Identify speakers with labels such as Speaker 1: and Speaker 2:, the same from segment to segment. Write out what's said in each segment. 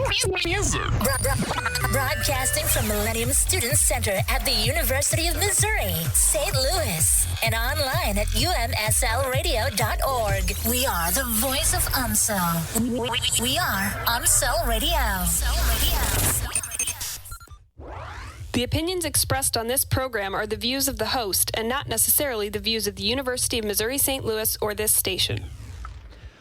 Speaker 1: Music.
Speaker 2: Broadcasting from Millennium Student Center at the University of Missouri, St. Louis, and online at umslradio.org. We are the voice of UMSL. We are UMSL Radio.
Speaker 3: The opinions expressed on this program are the views of the host and not necessarily the views of the University of Missouri St. Louis or this station.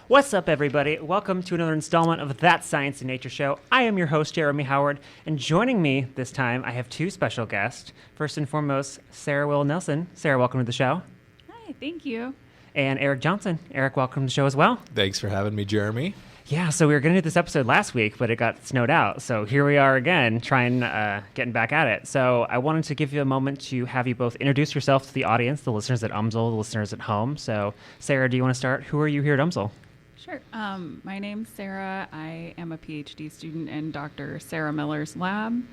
Speaker 4: What's up, everybody? Welcome to another installment of That Science and Nature Show. I am your host, Jeremy Howard, and joining me this time, I have two special guests. First and foremost, Sarah Willen-Nelson. Sarah, welcome to the show.
Speaker 5: Hi, thank you.
Speaker 4: And Erik Johnson. Erik, welcome to the show as well.
Speaker 1: Thanks for having me, Jeremy.
Speaker 4: Yeah, so we were going to do this episode last week, but it got snowed out. So here we are again, getting back at it. So I wanted to give you a moment to have you both introduce yourself to the audience, the listeners at UMSL, the listeners at home. So Sarah, do you want to start? Who are you here at UMSL?
Speaker 5: Sure. My name's Sarah. I am a PhD student in Dr. Sarah Miller's lab.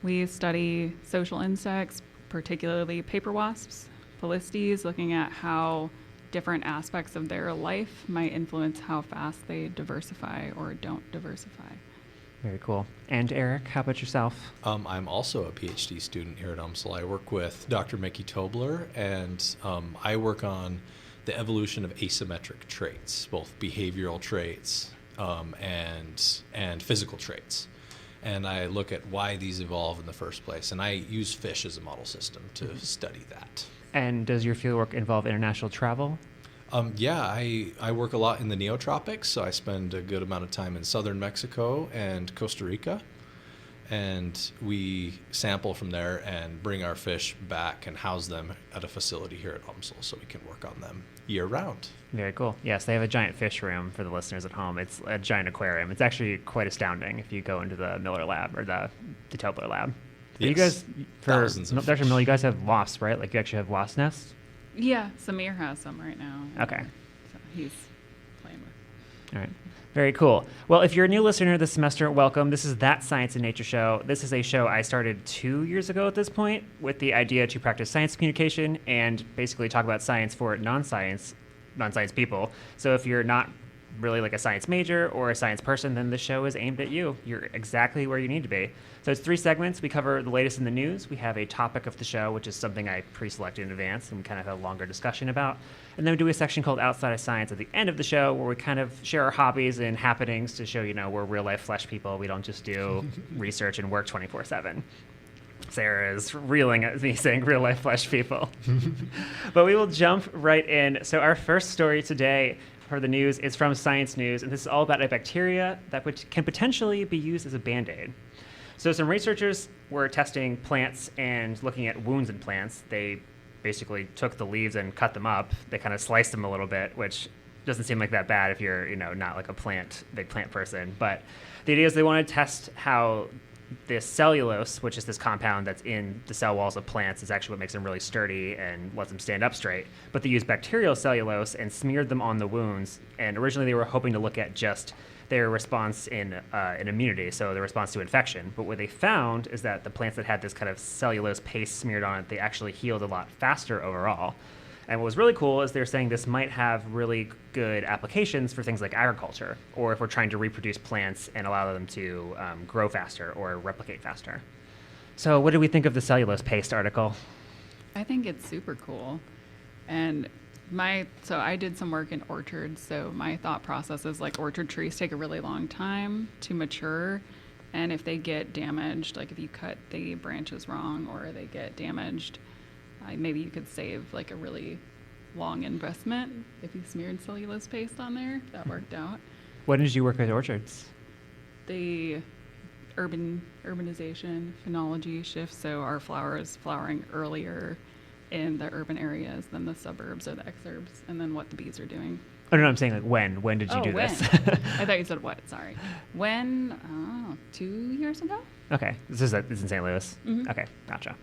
Speaker 5: We study social insects, particularly paper wasps, Polistes, looking at how different aspects of their life might influence how fast they diversify or don't diversify.
Speaker 4: Very cool. And Erik, how about yourself?
Speaker 1: I'm also a PhD student here at UMSL. I work with Dr. Mickey Tobler, and I work on the evolution of asymmetric traits, both behavioral traits and physical traits. And I look at why these evolve in the first place. And I use fish as a model system to study that.
Speaker 4: And does your fieldwork involve international travel?
Speaker 1: I work a lot in the neotropics, so I spend a good amount of time in southern Mexico and Costa Rica. And we sample from there and bring our fish back and house them at a facility here at UMSL so we can work on them year-round.
Speaker 4: Very cool. Yes, they have a giant fish room for the listeners at home. It's a giant aquarium. It's actually quite astounding if you go into the Miller lab or the Tobler lab.
Speaker 1: Yes.
Speaker 4: You guys,
Speaker 1: Thousands of
Speaker 4: Dr.
Speaker 1: fish.
Speaker 4: Miller, you guys have wasps, right? Like you actually have wasp nests?
Speaker 5: Yeah, Samir has some right now.
Speaker 4: Okay.
Speaker 5: So he's playing with.
Speaker 4: All right. Very cool. Well, if you're a new listener this semester, welcome. This is That Science and Nature Show. This is a show I started 2 years ago at this point with the idea to practice science communication and basically talk about science for non-science people. So if you're not really like a science major or a science person, then the show is aimed at you. You're exactly where you need to be. So it's 3 segments. We cover the latest in the news. We have a topic of the show, which is something I pre-selected in advance and we kind of have a longer discussion about. And then we do a section called Outside of Science at the end of the show where we kind of share our hobbies and happenings to show, we're real life flesh people. We don't just do research and work 24/7. Sarah is reeling at me saying real life flesh people. But we will jump right in. So our first story today for the news is from Science News, and this is all about a bacteria that can potentially be used as a Band-Aid. So some researchers were testing plants and looking at wounds in plants. They basically took the leaves and cut them up. They kind of sliced them a little bit, which doesn't seem like that bad if you're, not like a big plant person. But the idea is they want to test how this cellulose, which is this compound that's in the cell walls of plants, is actually what makes them really sturdy and lets them stand up straight. But they used bacterial cellulose and smeared them on the wounds. And originally they were hoping to look at just their response in immunity, so the response to infection. But what they found is that the plants that had this kind of cellulose paste smeared on it, they actually healed a lot faster overall. And what was really cool is they're saying this might have really good applications for things like agriculture, or if we're trying to reproduce plants and allow them to grow faster or replicate faster. So what did we think of the cellulose paste article?
Speaker 5: I think it's super cool. And so I did some work in orchards, so my thought process is like orchard trees take a really long time to mature. And if they get damaged, like if you cut the branches wrong or they get damaged, maybe you could save like a really long investment if you smeared cellulose paste on there. That worked out.
Speaker 4: When did you work with orchards?
Speaker 5: The urbanization phenology shifts, so our flower is flowering earlier in the urban areas than the suburbs or the exurbs, and then what the bees are doing.
Speaker 4: Oh, no, I'm saying like when did you do
Speaker 5: when?
Speaker 4: this?
Speaker 5: I thought you said what, sorry. When, 2 years ago?
Speaker 4: Okay, this is in St. Louis?
Speaker 5: Mm-hmm.
Speaker 4: Okay, gotcha.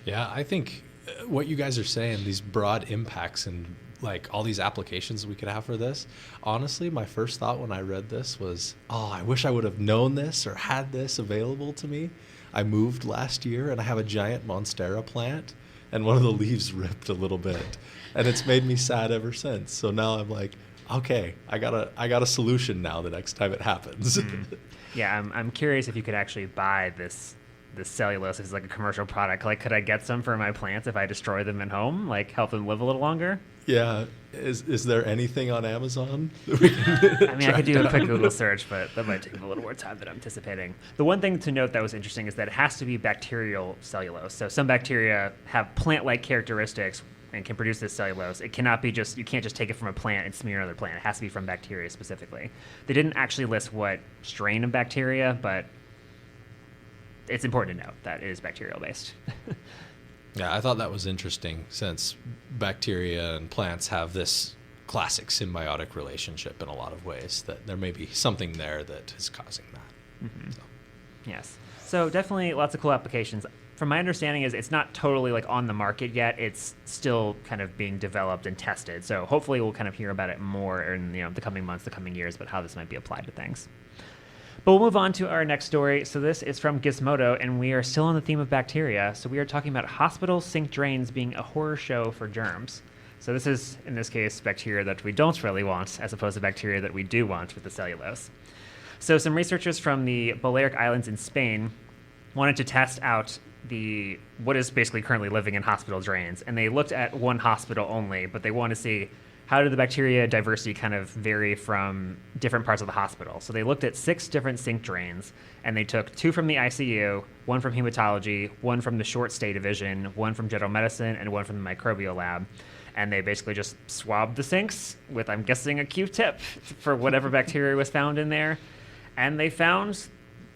Speaker 1: Yeah, I think what you guys are saying, these broad impacts and like all these applications we could have for this, honestly, my first thought when I read this was, I wish I would have known this or had this available to me. I moved last year and I have a giant Monstera plant and one of the leaves ripped a little bit and it's made me sad ever since. So now I'm like, okay, I got a solution now the next time it happens.
Speaker 4: Yeah, I'm curious if you could actually buy this cellulose as like a commercial product. Like, could I get some for my plants if I destroy them at home? Like, help them live a little longer?
Speaker 1: Yeah. Is there anything on Amazon that we can
Speaker 4: I mean, I could do a quick Google search, but that might take a little more time than I'm anticipating. The one thing to note that was interesting is that it has to be bacterial cellulose. So some bacteria have plant-like characteristics and can produce this cellulose. It cannot be you can't just take it from a plant and smear another plant. It has to be from bacteria specifically. They didn't actually list what strain of bacteria, but it's important to note that it is bacterial based.
Speaker 1: Yeah, I thought that was interesting since bacteria and plants have this classic symbiotic relationship in a lot of ways, that there may be something there that is causing that.
Speaker 4: Mm-hmm. Yes. So definitely lots of cool applications. From my understanding is it's not totally like on the market yet. It's still kind of being developed and tested. So hopefully we'll kind of hear about it more in the coming months, the coming years, but how this might be applied to things. But we'll move on to our next story. So this is from Gizmodo, and we are still on the theme of bacteria. So we are talking about hospital sink drains being a horror show for germs. So this is, in this case, bacteria that we don't really want, as opposed to bacteria that we do want with the cellulose. So some researchers from the Balearic Islands in Spain wanted to test out what is basically currently living in hospital drains. And they looked at one hospital only, but they want to see how did the bacteria diversity kind of vary from different parts of the hospital. So they looked at 6 different sink drains, and they took 2 from the ICU, 1 from hematology, 1 from the short stay division, 1 from general medicine, and 1 from the microbial lab. And they basically just swabbed the sinks with, I'm guessing, a Q-tip for whatever bacteria was found in there. And they found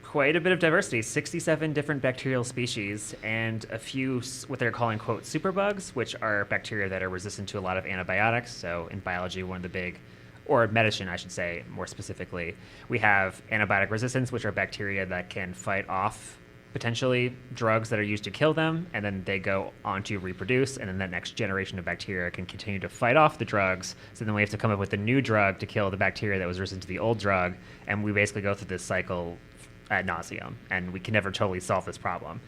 Speaker 4: quite a bit of diversity, 67 different bacterial species, and a few what they're calling, quote, superbugs, which are bacteria that are resistant to a lot of antibiotics. So in biology, one of the big, or medicine, I should say, more specifically, we have antibiotic resistance, which are bacteria that can fight off potentially drugs that are used to kill them, and then they go on to reproduce, and then that next generation of bacteria can continue to fight off the drugs. So then we have to come up with a new drug to kill the bacteria that was resistant to the old drug, and we basically go through this cycle ad nauseum, and we can never totally solve this problem.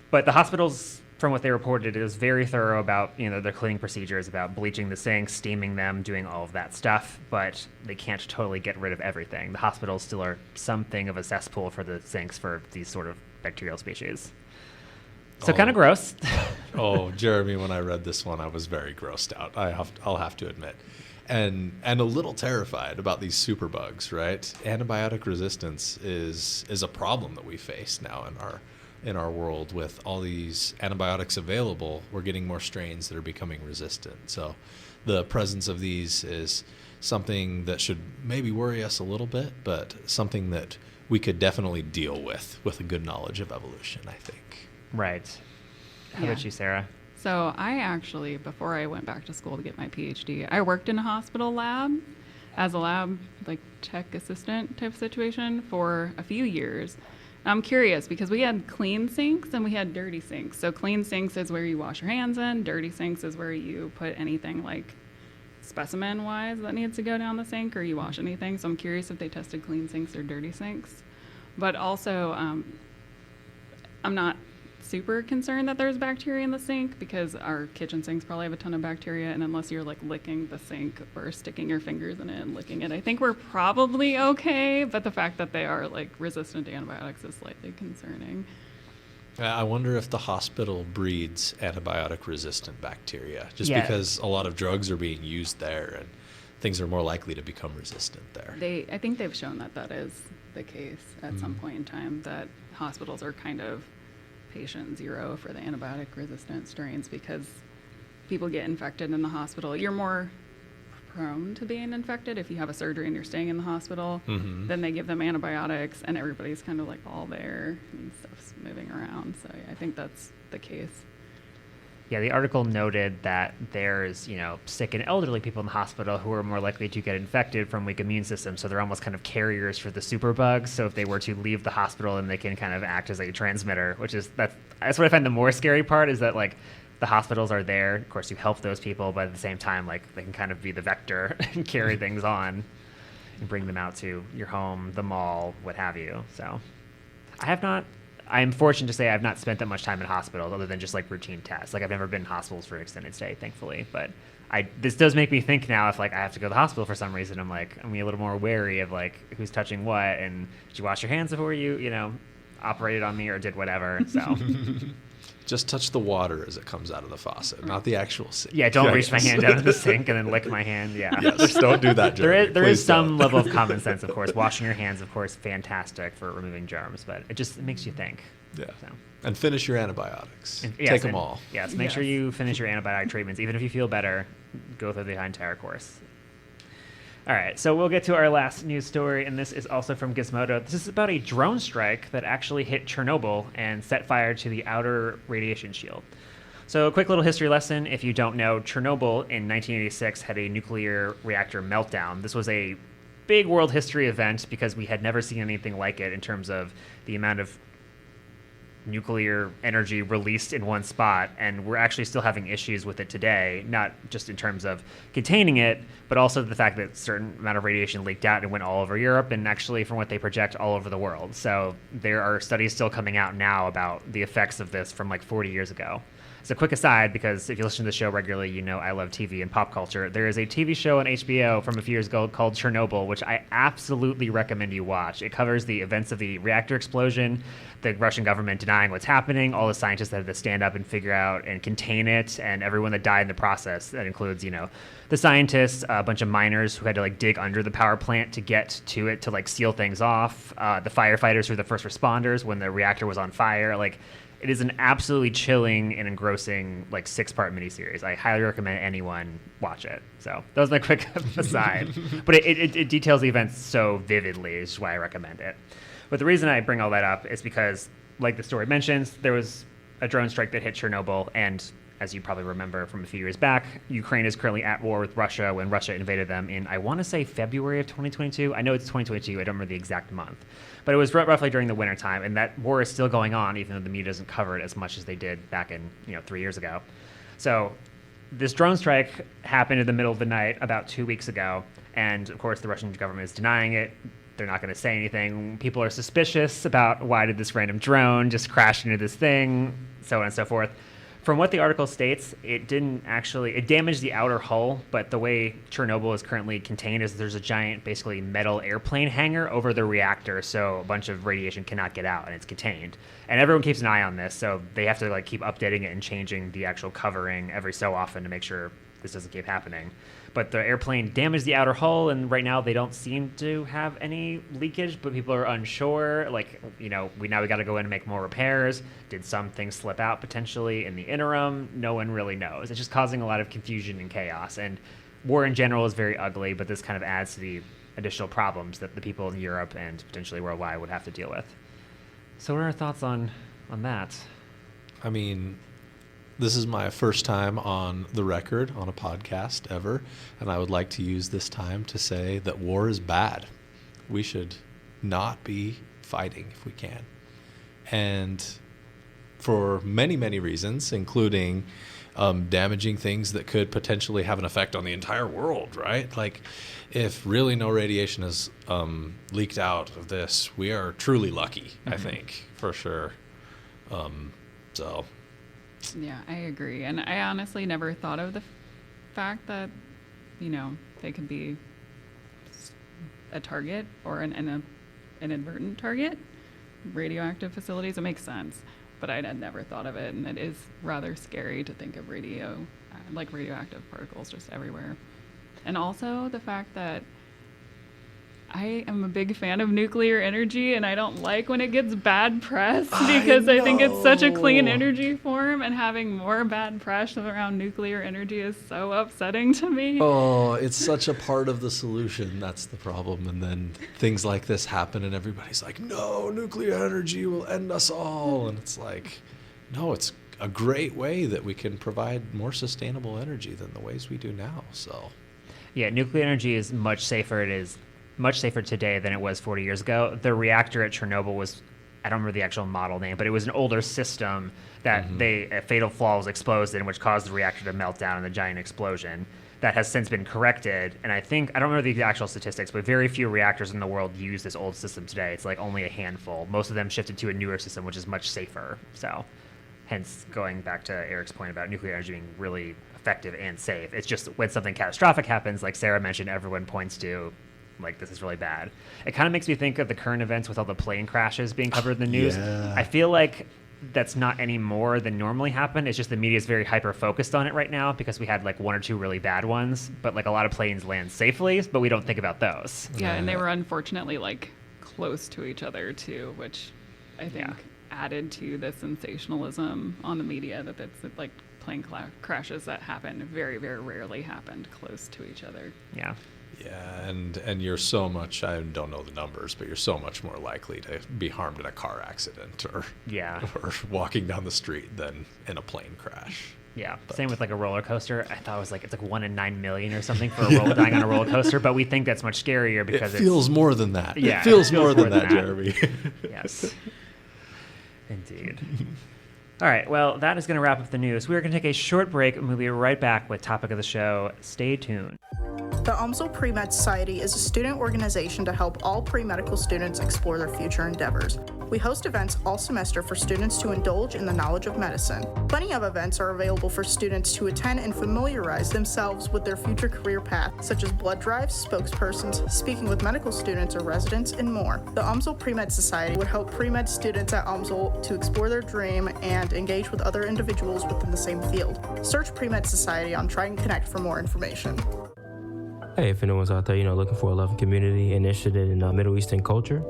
Speaker 4: But the hospitals, from what they reported, is very thorough about their cleaning procedures, about bleaching the sinks, steaming them, doing all of that stuff, but they can't totally get rid of everything. The hospitals still are something of a cesspool for the sinks for these sort of bacterial species. So kind of gross.
Speaker 1: Oh, Jeremy, when I read this one, I was very grossed out. I'll have to admit. And a little terrified about these superbugs, right? Antibiotic resistance is a problem that we face now in our world. With all these antibiotics available, we're getting more strains that are becoming resistant. So the presence of these is something that should maybe worry us a little bit, but something that we could definitely deal with a good knowledge of evolution, I think.
Speaker 4: Right. How about you, Sarah?
Speaker 5: So I actually, before I went back to school to get my PhD, I worked in a hospital lab as a lab tech assistant type situation for a few years. I'm curious because we had clean sinks and we had dirty sinks. So clean sinks is where you wash your hands in. Dirty sinks is where you put anything specimen-wise that needs to go down the sink, or you wash anything. So I'm curious if they tested clean sinks or dirty sinks. But also, I'm not super concerned that there's bacteria in the sink because our kitchen sinks probably have a ton of bacteria, and unless you're licking the sink or sticking your fingers in it and licking it, I think we're probably okay. But the fact that they are resistant to antibiotics is slightly concerning.
Speaker 1: I wonder if the hospital breeds antibiotic resistant bacteria because a lot of drugs are being used there and things are more likely to become resistant there.
Speaker 5: I think they've shown that is the case at some point in time, that hospitals are kind of patient zero for the antibiotic resistant strains because people get infected in the hospital. You're more prone to being infected if you have a surgery and you're staying in the hospital.
Speaker 1: Mm-hmm.
Speaker 5: Then they give them antibiotics and everybody's kind of all there and stuff's moving around. So I think that's the case.
Speaker 4: Yeah, the article noted that there's, sick and elderly people in the hospital who are more likely to get infected from weak immune systems. So they're almost kind of carriers for the superbugs. So if they were to leave the hospital, then they can kind of act as a transmitter, that's what I find the more scary part is that the hospitals are there. Of course, you help those people, but at the same time, they can kind of be the vector and carry things on and bring them out to your home, the mall, what have you. So I have not I'm fortunate to say I've not spent that much time in hospitals other than just like routine tests. Like I've never been in hospitals for an extended stay, thankfully. But this does make me think now if like I have to go to the hospital for some reason, I'm a little more wary of like who's touching what and did you wash your hands before you operated on me or did whatever. So
Speaker 1: just touch the water as it comes out of the faucet, not the actual sink.
Speaker 4: Yeah, don't reach my hand out of the sink and then lick my hand. Yeah.
Speaker 1: Yes, don't do that, Jeremy.
Speaker 4: There is
Speaker 1: Please
Speaker 4: some
Speaker 1: don't.
Speaker 4: level of common sense, of course. Washing your hands, of course, fantastic for removing germs, but it makes you think.
Speaker 1: Yeah.
Speaker 4: So.
Speaker 1: And finish your antibiotics.
Speaker 4: Yes,
Speaker 1: Take them all.
Speaker 4: Yes, make sure you finish your antibiotic treatments. Even if you feel better, go through the entire course. All right, so we'll get to our last news story, and this is also from Gizmodo. This is about a drone strike that actually hit Chernobyl and set fire to the outer radiation shield. So a quick little history lesson. If you don't know, Chernobyl in 1986 had a nuclear reactor meltdown. This was a big world history event because we had never seen anything like it in terms of the amount of nuclear energy released in one spot, and we're actually still having issues with it today, not just in terms of containing it, but also the fact that a certain amount of radiation leaked out and went all over Europe, and actually from what they project all over the world. So there are studies still coming out now about the effects of this from like 40 years ago. So quick aside, because if you listen to the show regularly, you know I love TV and pop culture. There is a TV show on HBO from a few years ago called Chernobyl, which I absolutely recommend you watch. It covers the events of the reactor explosion, the Russian government denying what's happening, all the scientists that had to stand up and figure out and contain it, and everyone that died in the process. That includes, the scientists, a bunch of miners who had to like dig under the power plant to get to it to like seal things off, the firefighters who were the first responders when the reactor was on fire. Like, it is an absolutely chilling and engrossing like 6-part miniseries. I highly recommend anyone watch it. So that was my quick aside. But it details the events so vividly, is why I recommend it. But the reason I bring all that up is because, like the story mentions, there was a drone strike that hit Chernobyl, and as you probably remember from a few years back, Ukraine is currently at war with Russia when Russia invaded them in, I want to say, February of 2022. I know it's 2022. I don't remember the exact month. But it was roughly during the wintertime, and that war is still going on, even though the media doesn't cover it as much as they did back in 3 years ago. So this drone strike happened in the middle of the night about 2 weeks ago, and of course the Russian government is denying it. They're not going to say anything. People are suspicious about why did this random drone just crash into this thing, so on and so forth. From what the article states, it damaged the outer hull, but the way Chernobyl is currently contained is there's a giant, basically metal airplane hangar over the reactor, so a bunch of radiation cannot get out, and it's contained. And everyone keeps an eye on this, so they have to like keep updating it and changing the actual covering every so often to make sure this doesn't keep happening. But the airplane damaged the outer hull, and right now they don't seem to have any leakage, but people are unsure. Like, we got to go in and make more repairs. Did some things slip out potentially in the interim? No one really knows. It's just causing a lot of confusion and chaos. And war in general is very ugly, but this kind of adds to the additional problems that the people in Europe and potentially worldwide would have to deal with. So what are our thoughts on that?
Speaker 1: I mean, this is my first time on the record on a podcast ever, and I would like to use this time to say that war is bad. We should not be fighting if we can. And for many, many reasons, including damaging things that could potentially have an effect on the entire world, right? Like, if really no radiation is leaked out of this, we are truly lucky, I think, for sure.
Speaker 5: Yeah, I agree. And I honestly never thought of the fact that, they could be a target or an inadvertent target. Radioactive facilities, it makes sense. But I had never thought of it, and it is rather scary to think of radioactive particles just everywhere. And also the fact that I am a big fan of nuclear energy, and I don't like when it gets bad press because I think it's such a clean energy form, and having more bad press around nuclear energy is so upsetting to me.
Speaker 1: Oh, it's such a part of the solution. That's the problem. And then things like this happen, and everybody's like, no, nuclear energy will end us all. And it's like, no, it's a great way that we can provide more sustainable energy than the ways we do now. So,
Speaker 4: yeah, nuclear energy is much safer. It is much safer today than it was 40 years ago. The reactor at Chernobyl was, I don't remember the actual model name, but it was an older system that a fatal flaw was exposed in, which caused the reactor to melt down in the giant explosion. that has since been corrected. And I don't remember the actual statistics, but very few reactors in the world use this old system today. It's like only a handful. Most of them shifted to a newer system, which is much safer. So hence going back to Eric's point about nuclear energy being really effective and safe. It's just when something catastrophic happens, like Sarah mentioned, everyone points to, like, this is really bad. It kind of makes me think of the current events with all the plane crashes being covered in the news.
Speaker 1: Yeah.
Speaker 4: I feel like that's not any more than normally happen. It's just the media is very hyper focused on it right now because we had like one or two really bad ones, but like a lot of planes land safely, but we don't think about those.
Speaker 5: Yeah, and they were unfortunately like close to each other too, which I think
Speaker 4: Yeah.
Speaker 5: added to the sensationalism on the media that that's like plane crashes that happen very, very rarely happened close to each other.
Speaker 4: Yeah.
Speaker 1: Yeah, and you're so much, I don't know the numbers, but you're so much more likely to be harmed in a car accident or walking down the street than in a plane crash.
Speaker 4: Yeah. Same with like a roller coaster. I thought it was like, it's like 1 in 9 million or something for dying on a roller coaster, but we think that's much scarier because
Speaker 1: it feels more than that.
Speaker 4: Yeah,
Speaker 1: it feels more than that, Jeremy.
Speaker 4: Yes. Indeed. All right, well, that is going to wrap up the news. We are going to take a short break, and we'll be right back with topic of the show. Stay tuned.
Speaker 6: The UMSL Pre-Med Society is a student organization to help all pre-medical students explore their future endeavors. We host events all semester for students to indulge in the knowledge of medicine. Plenty of events are available for students to attend and familiarize themselves with their future career path, such as blood drives, spokespersons, speaking with medical students or residents, and more. The UMSL Pre-Med Society would help pre-med students at UMSL to explore their dream and engage with other individuals within the same field. Search Pre-Med Society on Try and Connect for more information.
Speaker 7: Hey, if anyone's out there, looking for a loving community and interested in Middle Eastern culture,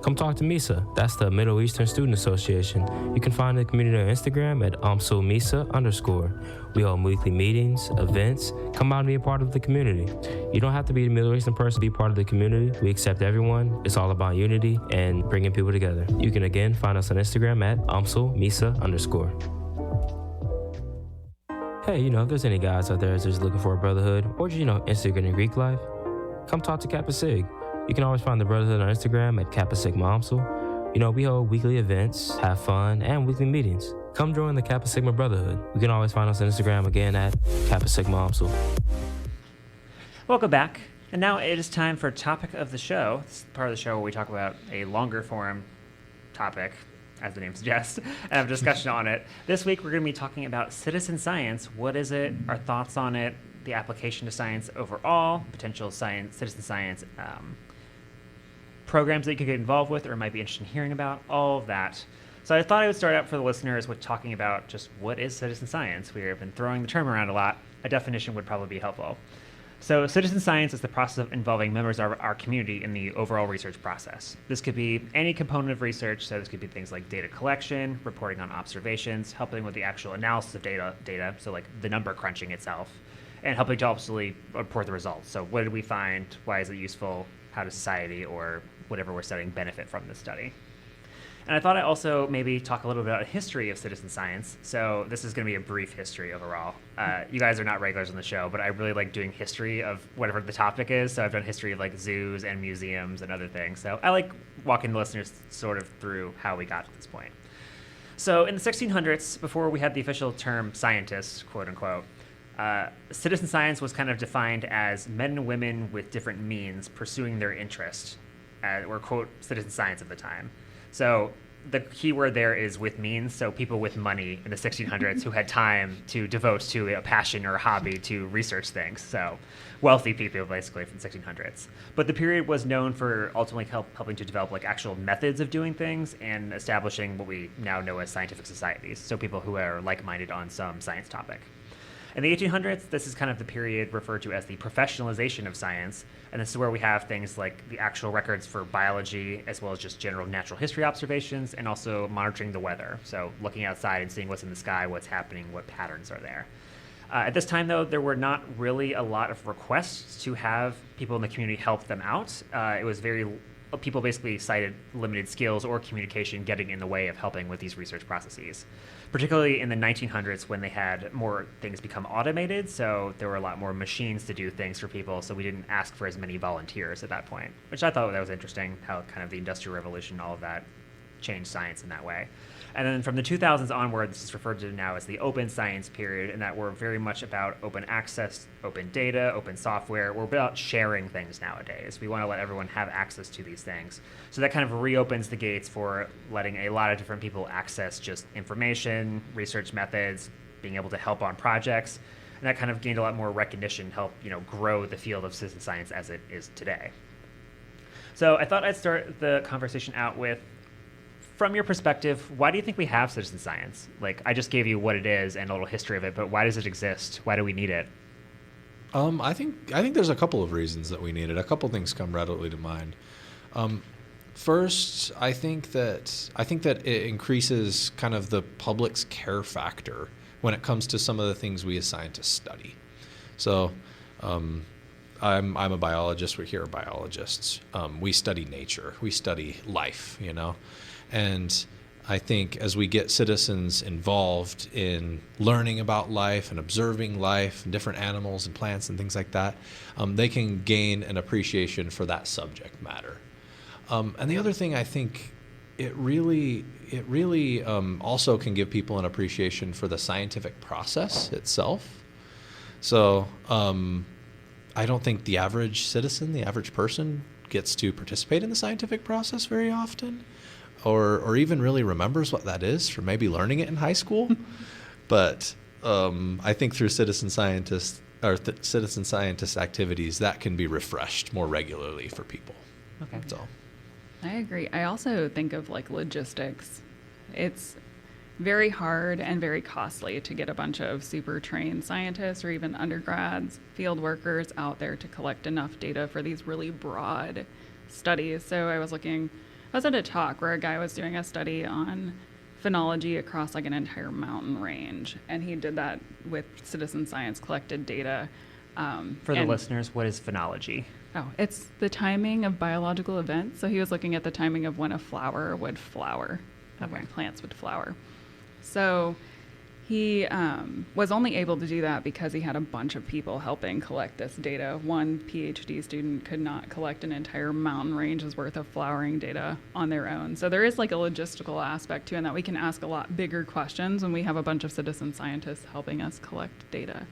Speaker 7: come talk to MISA. That's the Middle Eastern Student Association. You can find the community on Instagram at @MISA_. We hold weekly meetings, events. Come out and be a part of the community. You don't have to be a Middle Eastern person to be part of the community. We accept everyone. It's all about unity and bringing people together. You can again find us on Instagram at @MISA_. Hey, if there's any guys out there that's just looking for a brotherhood or just, interested in Greek life, come talk to Kappa Sig. You can always find the brotherhood on Instagram at Kappa Sigma UMSL. We hold weekly events, have fun, and weekly meetings. Come join the Kappa Sigma Brotherhood. You can always find us on Instagram again at Kappa Sigma UMSL.
Speaker 4: Welcome back. And now it is time for topic of the show. This is part of the show where we talk about a longer form topic, as the name suggests, and have a discussion on it. This week, we're going to be talking about citizen science. What is it? Our thoughts on it, the application to science overall, potential citizen science programs that you could get involved with or might be interested in hearing about, all of that. So I thought I would start out for the listeners with talking about just what is citizen science. We have been throwing the term around a lot. A definition would probably be helpful. So citizen science is the process of involving members of our community in the overall research process. This could be any component of research, so this could be things like data collection, reporting on observations, helping with the actual analysis of data, so like the number crunching itself, and helping to obviously report the results. So what did we find? Why is it useful? How does society or whatever we're studying benefit from this study? And I thought I'd also maybe talk a little bit about a history of citizen science. So this is going to be a brief history overall. You guys are not regulars on the show, but I really like doing history of whatever the topic is. So I've done history of like zoos and museums and other things. So I like walking the listeners sort of through how we got to this point. So in the 1600s, before we had the official term scientist, quote unquote, citizen science was kind of defined as men and women with different means pursuing their interest, or quote, citizen science at the time. So the key word there is with means, so people with money in the 1600s who had time to devote to a passion or a hobby to research things. So wealthy people, basically, from the 1600s. But the period was known for ultimately helping to develop like actual methods of doing things and establishing what we now know as scientific societies, so people who are like-minded on some science topic. In the 1800s, this is kind of the period referred to as the professionalization of science, and this is where we have things like the actual records for biology, as well as just general natural history observations, and also monitoring the weather. So looking outside and seeing what's in the sky, what's happening, what patterns are there. At this time, though, there were not really a lot of requests to have people in the community help them out. It was people basically cited limited skills or communication getting in the way of helping with these research processes, particularly in the 1900s when they had more things become automated. So there were a lot more machines to do things for people. So we didn't ask for as many volunteers at that point, which I thought that was interesting, how kind of the Industrial Revolution, all of that changed science in that way. And then from the 2000s onward, this is referred to now as the open science period, and that we're very much about open access, open data, open software. We're about sharing things nowadays. We want to let everyone have access to these things. So that kind of reopens the gates for letting a lot of different people access just information, research methods, being able to help on projects. And that kind of gained a lot more recognition, helped grow the field of citizen science as it is today. So I thought I'd start the conversation out with, from your perspective, why do you think we have citizen science? Like, I just gave you what it is and a little history of it, but why does it exist? Why do we need it?
Speaker 1: I think there's a couple of reasons that we need it. A couple things come readily to mind. First, I think that it increases kind of the public's care factor when it comes to some of the things we assign to study. So, I'm a biologist. Here are biologists. We study nature. We study life. And I think as we get citizens involved in learning about life and observing life and different animals and plants and things like that, they can gain an appreciation for that subject matter. And the other thing, I think it really also can give people an appreciation for the scientific process itself. So I don't think the average citizen, the average person, gets to participate in the scientific process very often, or even really remembers what that is from maybe learning it in high school. But I think through citizen scientist activities, that can be refreshed more regularly for people.
Speaker 4: Okay.
Speaker 1: So
Speaker 5: I agree. I also think of like logistics. It's very hard and very costly to get a bunch of super trained scientists or even undergrads, field workers out there to collect enough data for these really broad studies. So I was at a talk where a guy was doing a study on phenology across like an entire mountain range, and he did that with citizen science collected data.
Speaker 4: For the listeners, what is phenology?
Speaker 5: Oh, it's the timing of biological events. So he was looking at the timing of when a flower would flower, of when plants would flower. So he was only able to do that because he had a bunch of people helping collect this data. One PhD student could not collect an entire mountain range's worth of flowering data on their own. So there is like a logistical aspect to it, and that we can ask a lot bigger questions when we have a bunch of citizen scientists helping us collect data.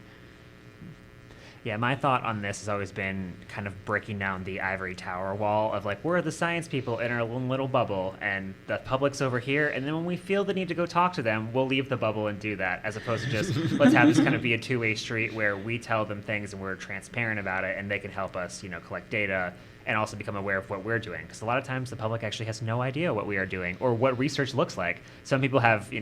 Speaker 4: Yeah, my thought on this has always been kind of breaking down the ivory tower wall of like, we're the science people in our own little bubble, and the public's over here, and then when we feel the need to go talk to them, we'll leave the bubble and do that, as opposed to just let's have this kind of be a two-way street where we tell them things and we're transparent about it, and they can help us, collect data and also become aware of what we're doing. Because a lot of times the public actually has no idea what we are doing or what research looks like. Some people have,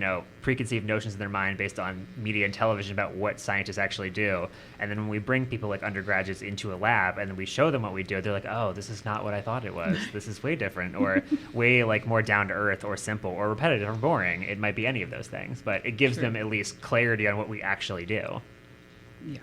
Speaker 4: preconceived notions in their mind based on media and television about what scientists actually do. And then when we bring people like undergraduates into a lab and then we show them what we do, they're like, oh, this is not what I thought it was. This is way different, or way like more down to earth or simple or repetitive or boring. It might be any of those things, but it gives them at least clarity on what we actually do.
Speaker 5: Yeah.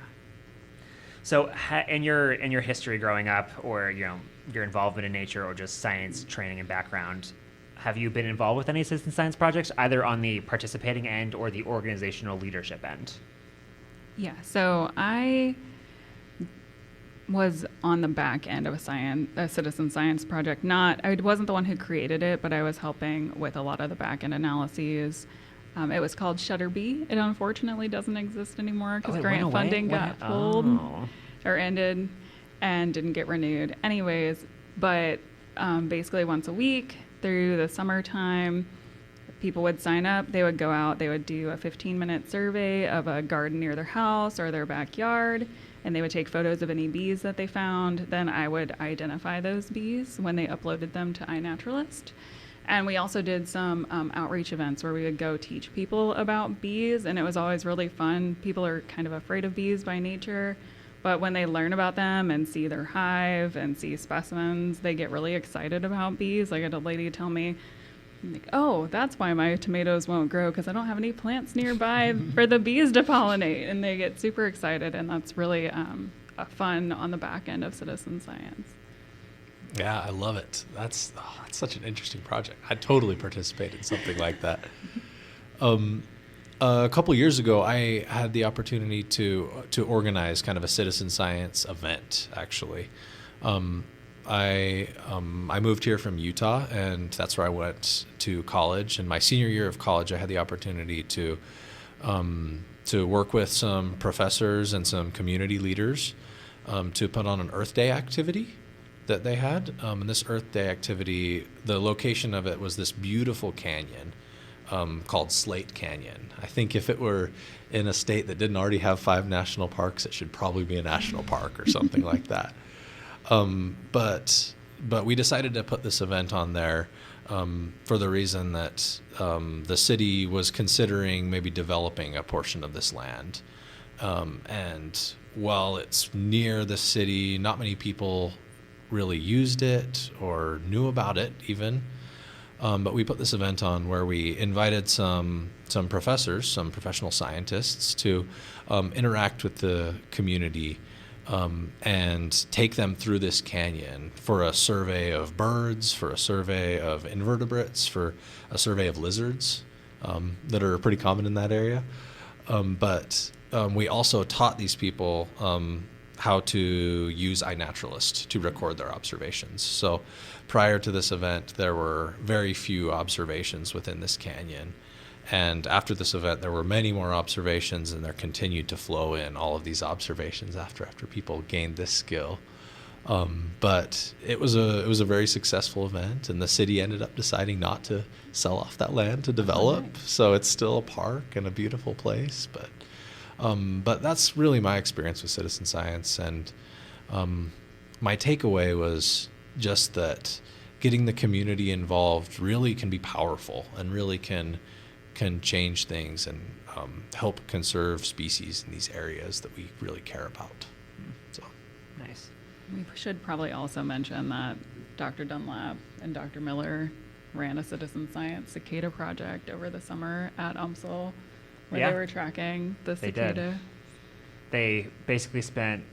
Speaker 4: So in your history growing up, or your involvement in nature, or just science training and background, have you been involved with any citizen science projects, either on the participating end or the organizational leadership end?
Speaker 5: Yeah, so I was on the back end of a citizen science project. I wasn't the one who created it, but I was helping with a lot of the back end analyses. It was called Shutterbee. It unfortunately doesn't exist anymore because grant funding got pulled or ended and didn't get renewed. Anyways, but basically once a week through the summertime, people would sign up. They would go out. They would do a 15-minute survey of a garden near their house or their backyard, and they would take photos of any bees that they found. Then I would identify those bees when they uploaded them to iNaturalist. And we also did some outreach events where we would go teach people about bees, and it was always really fun. People are kind of afraid of bees by nature, but when they learn about them and see their hive and see specimens, they get really excited about bees. I had a lady tell me, like, oh, that's why my tomatoes won't grow, because I don't have any plants nearby for the bees to pollinate. And they get super excited, and that's really fun on the back end of citizen science.
Speaker 1: Yeah, I love it. That's such an interesting project. I'd totally participate in something like that. A couple years ago, I had the opportunity to organize kind of a citizen science event, actually. I moved here from Utah, and that's where I went to college. In my senior year of college, I had the opportunity to work with some professors and some community leaders to put on an Earth Day activity that they had. And this Earth Day activity, the location of it was this beautiful canyon called Slate Canyon. I think if it were in a state that didn't already have 5 national parks, it should probably be a national park or something like that. But we decided to put this event on there for the reason that the city was considering maybe developing a portion of this land. And while it's near the city, not many people really used it or knew about it even. But we put this event on where we invited some professors, some professional scientists to interact with the community and take them through this canyon for a survey of birds, for a survey of invertebrates, for a survey of lizards that are pretty common in that area. But we also taught these people how to use iNaturalist to record their observations. So prior to this event, there were very few observations within this canyon. And after this event, there were many more observations, and there continued to flow in all of these observations after people gained this skill. But it was a very successful event, and the city ended up deciding not to sell off that land to develop.
Speaker 5: Okay.
Speaker 1: So it's still a park and a beautiful place. But that's really my experience with citizen science, and my takeaway was just that getting the community involved really can be powerful and really can change things and help conserve species in these areas that we really care about. So
Speaker 4: Nice.
Speaker 5: We should probably also mention that Dr. Dunlap and Dr. Miller ran a citizen science cicada project over the summer at UMSL, where
Speaker 4: Yeah.
Speaker 5: they were tracking the
Speaker 4: They
Speaker 5: cicada.
Speaker 4: did. They basically spent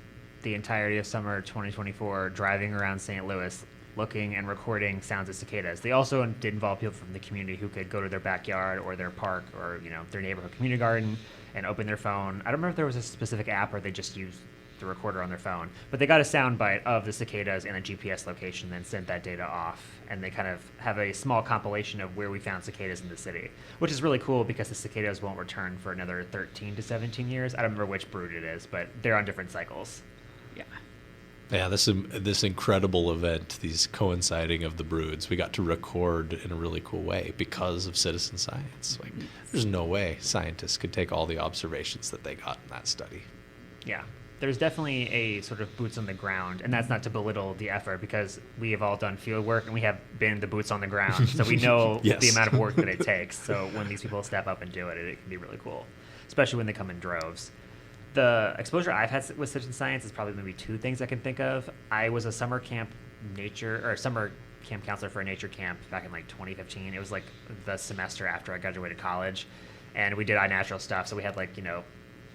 Speaker 4: the entirety of summer 2024 driving around St. Louis looking and recording sounds of cicadas. They also did involve people from the community who could go to their backyard or their park or their neighborhood community garden and open their phone. I don't remember if there was a specific app or they just used the recorder on their phone, but they got a sound bite of the cicadas and a GPS location, then sent that data off, and they kind of have a small compilation of where we found cicadas in the city, which is really cool because the cicadas won't return for another 13 to 17 years. I don't remember which brood it is, but they're on different cycles.
Speaker 5: Yeah.
Speaker 1: yeah, this incredible event, these coinciding of the broods, we got to record in a really cool way because of citizen science. Like, there's no way scientists could take all the observations that they got in that study.
Speaker 4: Yeah. There's definitely a sort of boots on the ground, and that's not to belittle the effort because we have all done field work and we have been the boots on the ground, so we know
Speaker 1: Yes.
Speaker 4: the amount of work that it takes. So when these people step up and do it, it can be really cool, especially when they come in droves. The exposure I've had with citizen science is probably maybe 2 things I can think of. I was a summer camp counselor for a nature camp back in like 2015. It was like the semester after I graduated college, and we did iNatural stuff. So we had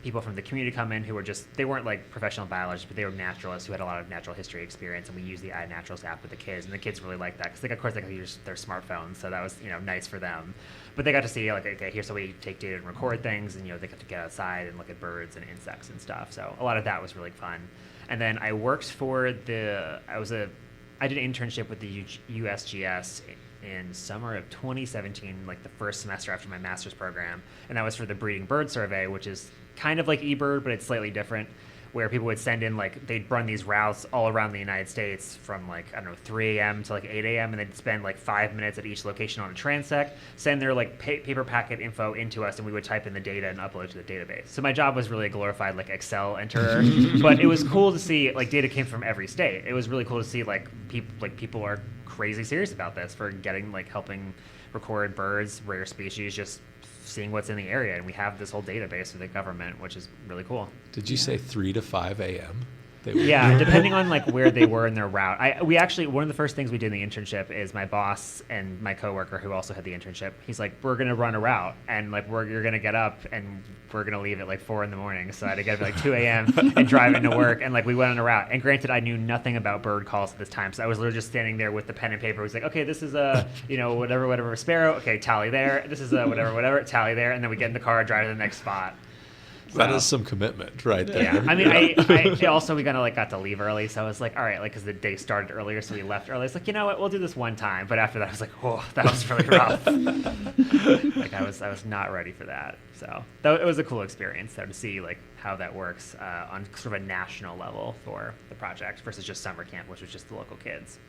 Speaker 4: people from the community come in who were they weren't like professional biologists, but they were naturalists who had a lot of natural history experience, and we used the iNaturalist app with the kids, and the kids really liked that because of course they could use their smartphones, so that was nice for them. But they got to see okay, here's how we take data and record things, and they got to get outside and look at birds and insects and stuff. So a lot of that was really fun. And then I worked for I did an internship with the USGS in summer of 2017, like the first semester after my master's program, and that was for the breeding bird survey, which is kind of like eBird, but it's slightly different, where people would send in they'd run these routes all around the United States from 3 a.m. to 8 a.m. and they'd spend 5 minutes at each location on a transect, send their paper packet info into us, and we would type in the data and upload it to the database. So my job was really a glorified Excel enterer, but it was cool to see data came from every state. It was really cool to see people are crazy serious about this for getting helping record birds, rare species, just seeing what's in the area, and we have this whole database for the government, which is really cool.
Speaker 1: Did you say 3 to 5 a.m.?
Speaker 4: Yeah, depending on where they were in their route. We actually, one of the first things we did in the internship is my boss and my coworker who also had the internship, he's like, we're going to run a route, and you're going to get up and we're going to leave at 4 in the morning. So I had to get up at 2 a.m. and drive into work, and we went on a route. And granted, I knew nothing about bird calls at this time, so I was literally just standing there with the pen and paper. It was like, okay, this is a whatever sparrow, okay, tally there. This is a whatever tally there, and then we get in the car and drive to the next spot.
Speaker 1: That is some commitment right there.
Speaker 4: Yeah, I mean, I also we kind of like got to leave early, so I was like, all right, like because the day started earlier, so we left early. It's like, you know what, we'll do this one time. But after that, I was like, oh, that was really rough. Like I was not ready for that. So it was a cool experience though to see like how that works on sort of a national level for the project versus just summer camp, which was just the local kids.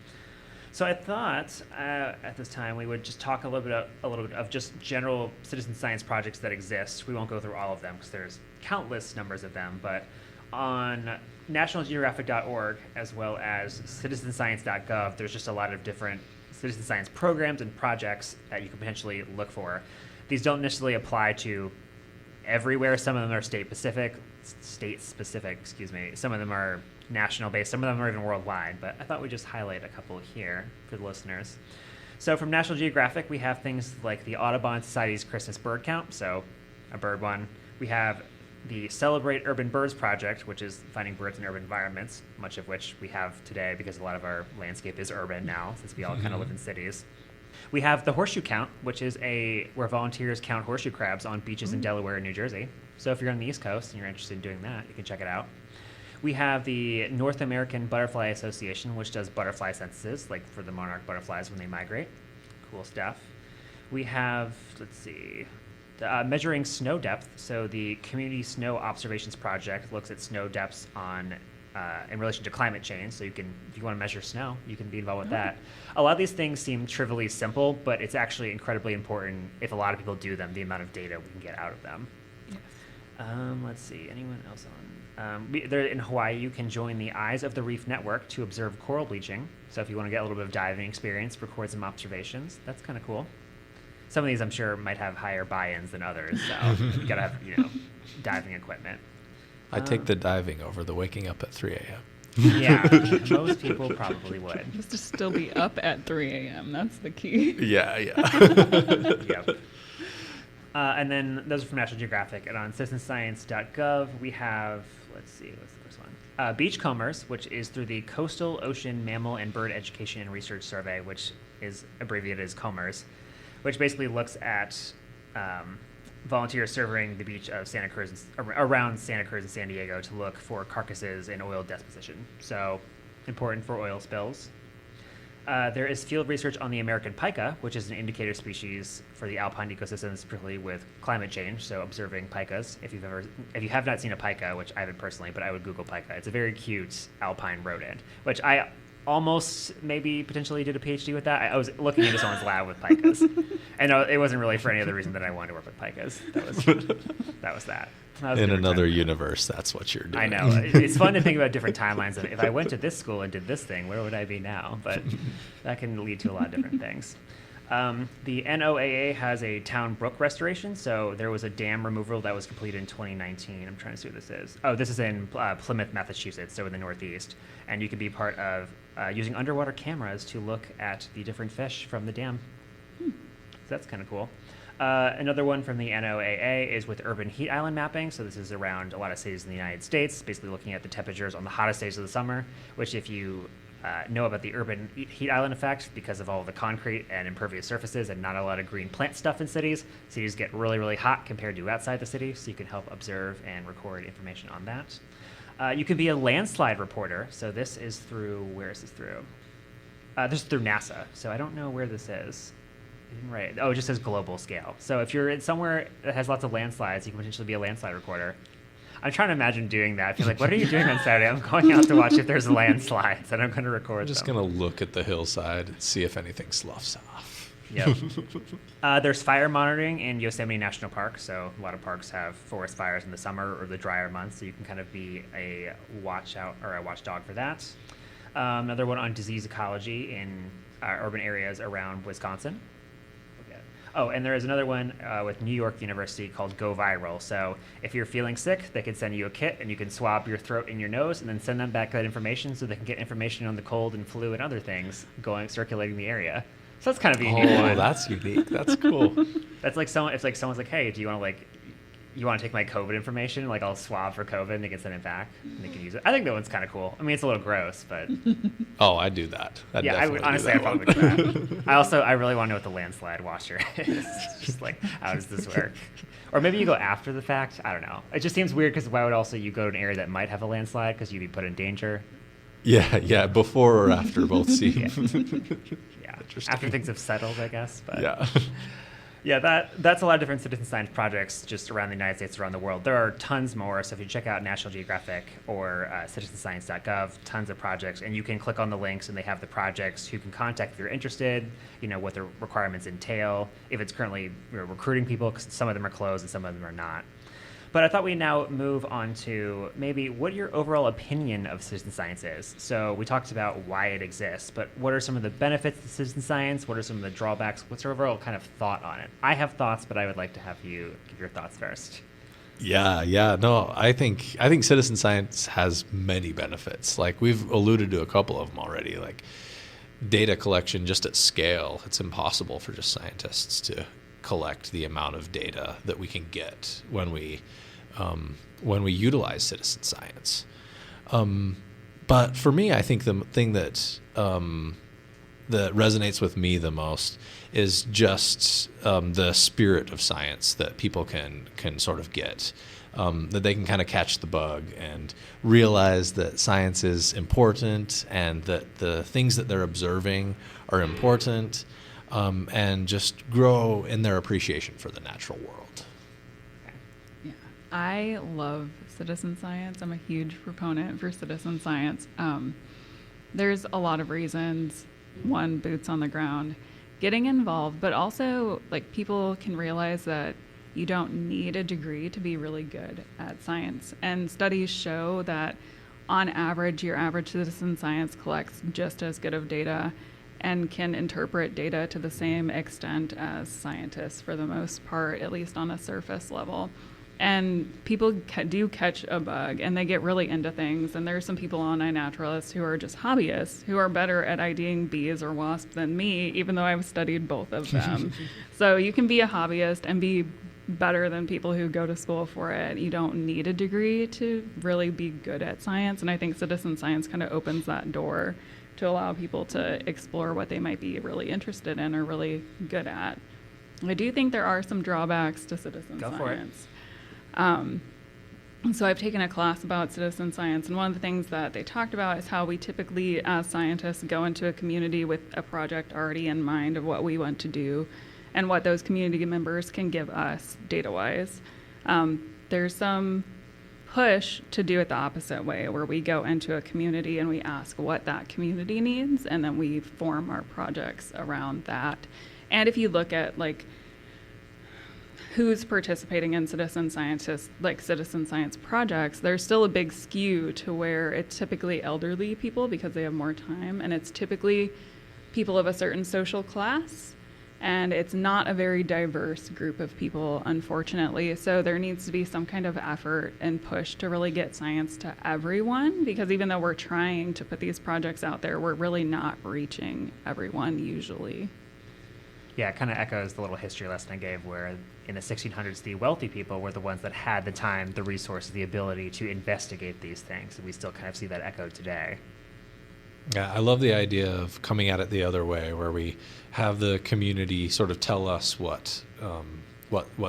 Speaker 4: So I thought at this time we would just talk a little bit of just general citizen science projects that exist. We won't go through all of them because there's countless numbers of them, but on nationalgeographic.org as well as citizenscience.gov, there's just a lot of different citizen science programs and projects that you can potentially look for. These don't necessarily apply to everywhere. Some of them are state specific, excuse me. Some of them are national based, some of them are even worldwide, but I thought we'd just highlight a couple here for the listeners. So from National Geographic, we have things like the Audubon Society's Christmas bird count, so a bird one. We have the Celebrate Urban Birds Project, which is finding birds in urban environments, much of which we have today because a lot of our landscape is urban now, since we all kind of live in cities. We have the Horseshoe Count, which is where volunteers count horseshoe crabs on beaches in Delaware and New Jersey. So if you're on the East Coast and you're interested in doing that, you can check it out. We have the North American Butterfly Association, which does butterfly censuses, like for the monarch butterflies when they migrate. Cool stuff. We have, measuring snow depth. So the Community Snow Observations Project looks at snow depths in relation to climate change. So if you want to measure snow, you can be involved with that. A lot of these things seem trivially simple, but it's actually incredibly important if a lot of people do them, the amount of data we can get out of them. Yes. Anyone else on? In Hawaii, you can join the Eyes of the Reef Network to observe coral bleaching. So if you want to get a little bit of diving experience, record some observations. That's kind of cool. Some of these, I'm sure, might have higher buy-ins than others. So you got to have, diving equipment.
Speaker 1: I take the diving over the waking up at 3 a.m.
Speaker 4: Yeah, most people probably would.
Speaker 5: Just to still be up at 3 a.m. That's the key.
Speaker 1: Yeah.
Speaker 4: Yep. And then those are from National Geographic. And on citizenscience.gov, we have, what's the first one? Beachcombers, which is through the Coastal Ocean Mammal and Bird Education and Research Survey, which is abbreviated as COMERS, which basically looks at volunteers surveying the beach of Santa Cruz, around Santa Cruz and San Diego to look for carcasses and oil deposition. So important for oil spills. There is field research on the American pika, which is an indicator species for the alpine ecosystems, particularly with climate change. So observing pikas. If you have not seen a pika, which I haven't personally, but I would Google pika. It's a very cute alpine rodent, which I almost maybe potentially did a PhD with that. I was looking into someone's lab with pikas, and it wasn't really for any other reason than I wanted to work with pikas. That was that.
Speaker 1: In another universe, that's what you're doing.
Speaker 4: I know. It's fun to think about different timelines. If I went to this school and did this thing, where would I be now? But that can lead to a lot of different things. The NOAA has a town brook restoration. So there was a dam removal that was completed in 2019. I'm trying to see what this is. Oh, this is in Plymouth, Massachusetts, so in the Northeast. And you can be part of using underwater cameras to look at the different fish from the dam. So that's kind of cool. Another one from the NOAA is with urban heat island mapping. So this is around a lot of cities in the United States, basically looking at the temperatures on the hottest days of the summer, which if you know about the urban heat island effect, because of all the concrete and impervious surfaces and not a lot of green plant stuff in cities get really, really hot compared to outside the city. So you can help observe and record information on that. You can be a landslide reporter. So this is through, where is this through? This is through NASA. So I don't know where this is. Right. Oh, it just says global scale. So if you're in somewhere that has lots of landslides, you can potentially be a landslide recorder. I'm trying to imagine doing that. I feel like, what are you doing on Saturday? I'm going out to watch if there's landslides, and I'm going to record
Speaker 1: I'm just going to look at the hillside and see if anything sloughs off.
Speaker 4: Yep. There's fire monitoring in Yosemite National Park. So a lot of parks have forest fires in the summer or the drier months, so you can kind of be a watchdog for that. Another one on disease ecology in urban areas around Wisconsin. Oh, and there is another one with New York University called Go Viral. So if you're feeling sick, they can send you a kit, and you can swab your throat and your nose, and then send them back that information so they can get information on the cold and flu and other things circulating the area. So that's kind of a unique one.
Speaker 1: Oh, that's unique. That's cool.
Speaker 4: That's like someone's like, hey, do you want to you want to take my COVID information, like I'll swab for COVID and they can send it back and they can use it. I think that one's kind of cool. I mean, it's a little gross, but
Speaker 1: Oh, I'd do that.
Speaker 4: I would honestly, I'd probably do that. I really want to know what the landslide washer is. Just like, how does this work? Or maybe you go after the fact. I don't know. It just seems weird because why would also you go to an area that might have a landslide because you'd be put in danger?
Speaker 1: Yeah. Before or after both seem.
Speaker 4: Yeah. After things have settled, I guess. But
Speaker 1: Yeah.
Speaker 4: Yeah, that's a lot of different citizen science projects just around the United States, around the world. There are tons more. So if you check out National Geographic or citizenscience.gov, tons of projects, and you can click on the links and they have the projects. You can contact if you're interested, what the requirements entail, if it's currently recruiting people, because some of them are closed and some of them are not. But I thought we'd now move on to maybe what your overall opinion of citizen science is. So we talked about why it exists, but what are some of the benefits of citizen science? What are some of the drawbacks? What's your overall kind of thought on it? I have thoughts, but I would like to have you give your thoughts first.
Speaker 1: Yeah. No, I think citizen science has many benefits. Like we've alluded to a couple of them already, like data collection just at scale. It's impossible for just scientists to collect the amount of data that we can get when we utilize citizen science. But for me, I think the thing that resonates with me the most is just the spirit of science that people can sort of get, that they can kind of catch the bug and realize that science is important and that the things that they're observing are important, and just grow in their appreciation for the natural world.
Speaker 5: Yeah, I love citizen science. I'm a huge proponent for citizen science. There's a lot of reasons. One, boots on the ground, getting involved, but also like people can realize that you don't need a degree to be really good at science. And studies show that on average, your average citizen science collects just as good of data and can interpret data to the same extent as scientists for the most part, at least on a surface level. And people do catch a bug and they get really into things. And there's some people on iNaturalist who are just hobbyists who are better at IDing bees or wasps than me, even though I've studied both of them. So you can be a hobbyist and be better than people who go to school for it. You don't need a degree to really be good at science. And I think citizen science kind of opens that door to allow people to explore what they might be really interested in or really good at. I do think there are some drawbacks to citizen science.
Speaker 4: Go for it.
Speaker 5: So I've taken a class about citizen science, and one of the things that they talked about is how we typically, as scientists, go into a community with a project already in mind of what we want to do and what those community members can give us data-wise. There's some push to do it the opposite way, where we go into a community and we ask what that community needs, and then we form our projects around that. And if you look at like who's participating in citizen science projects, there's still a big skew to where it's typically elderly people because they have more time, and it's typically people of a certain social class. And it's not a very diverse group of people, unfortunately. So there needs to be some kind of effort and push to really get science to everyone, because even though we're trying to put these projects out there, we're really not reaching everyone usually.
Speaker 4: Yeah, it kind of echoes the little history lesson I gave where in the 1600s, the wealthy people were the ones that had the time, the resources, the ability to investigate these things. And we still kind of see that echoed today.
Speaker 1: Yeah, I love the idea of coming at it the other way, where we have the community sort of tell us what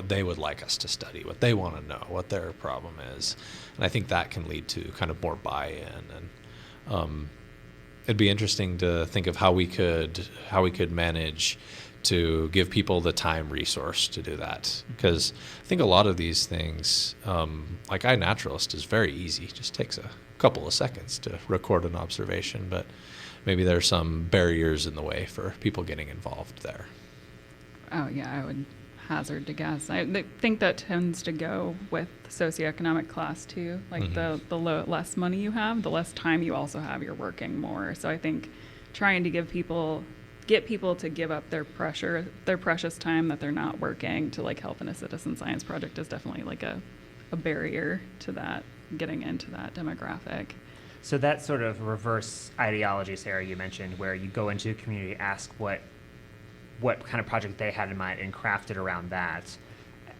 Speaker 1: they would like us to study, what they want to know, what their problem is, and I think that can lead to kind of more buy-in. And it'd be interesting to think of how we could manage to give people the time resource to do that, because I think a lot of these things, like iNaturalist, is very easy. It just takes a couple of seconds to record an observation, but maybe there's some barriers in the way for people getting involved there.
Speaker 5: Oh yeah, I would hazard to guess. I think that tends to go with socioeconomic class too. Like the less money you have, the less time you also have. You're working more. So I think trying to get people to give up their precious time that they're not working to like help in a citizen science project is definitely like a barrier to that, getting into that demographic.
Speaker 4: So that sort of reverse ideology, Sarah, you mentioned, where you go into a community, ask what kind of project they had in mind and craft it around that.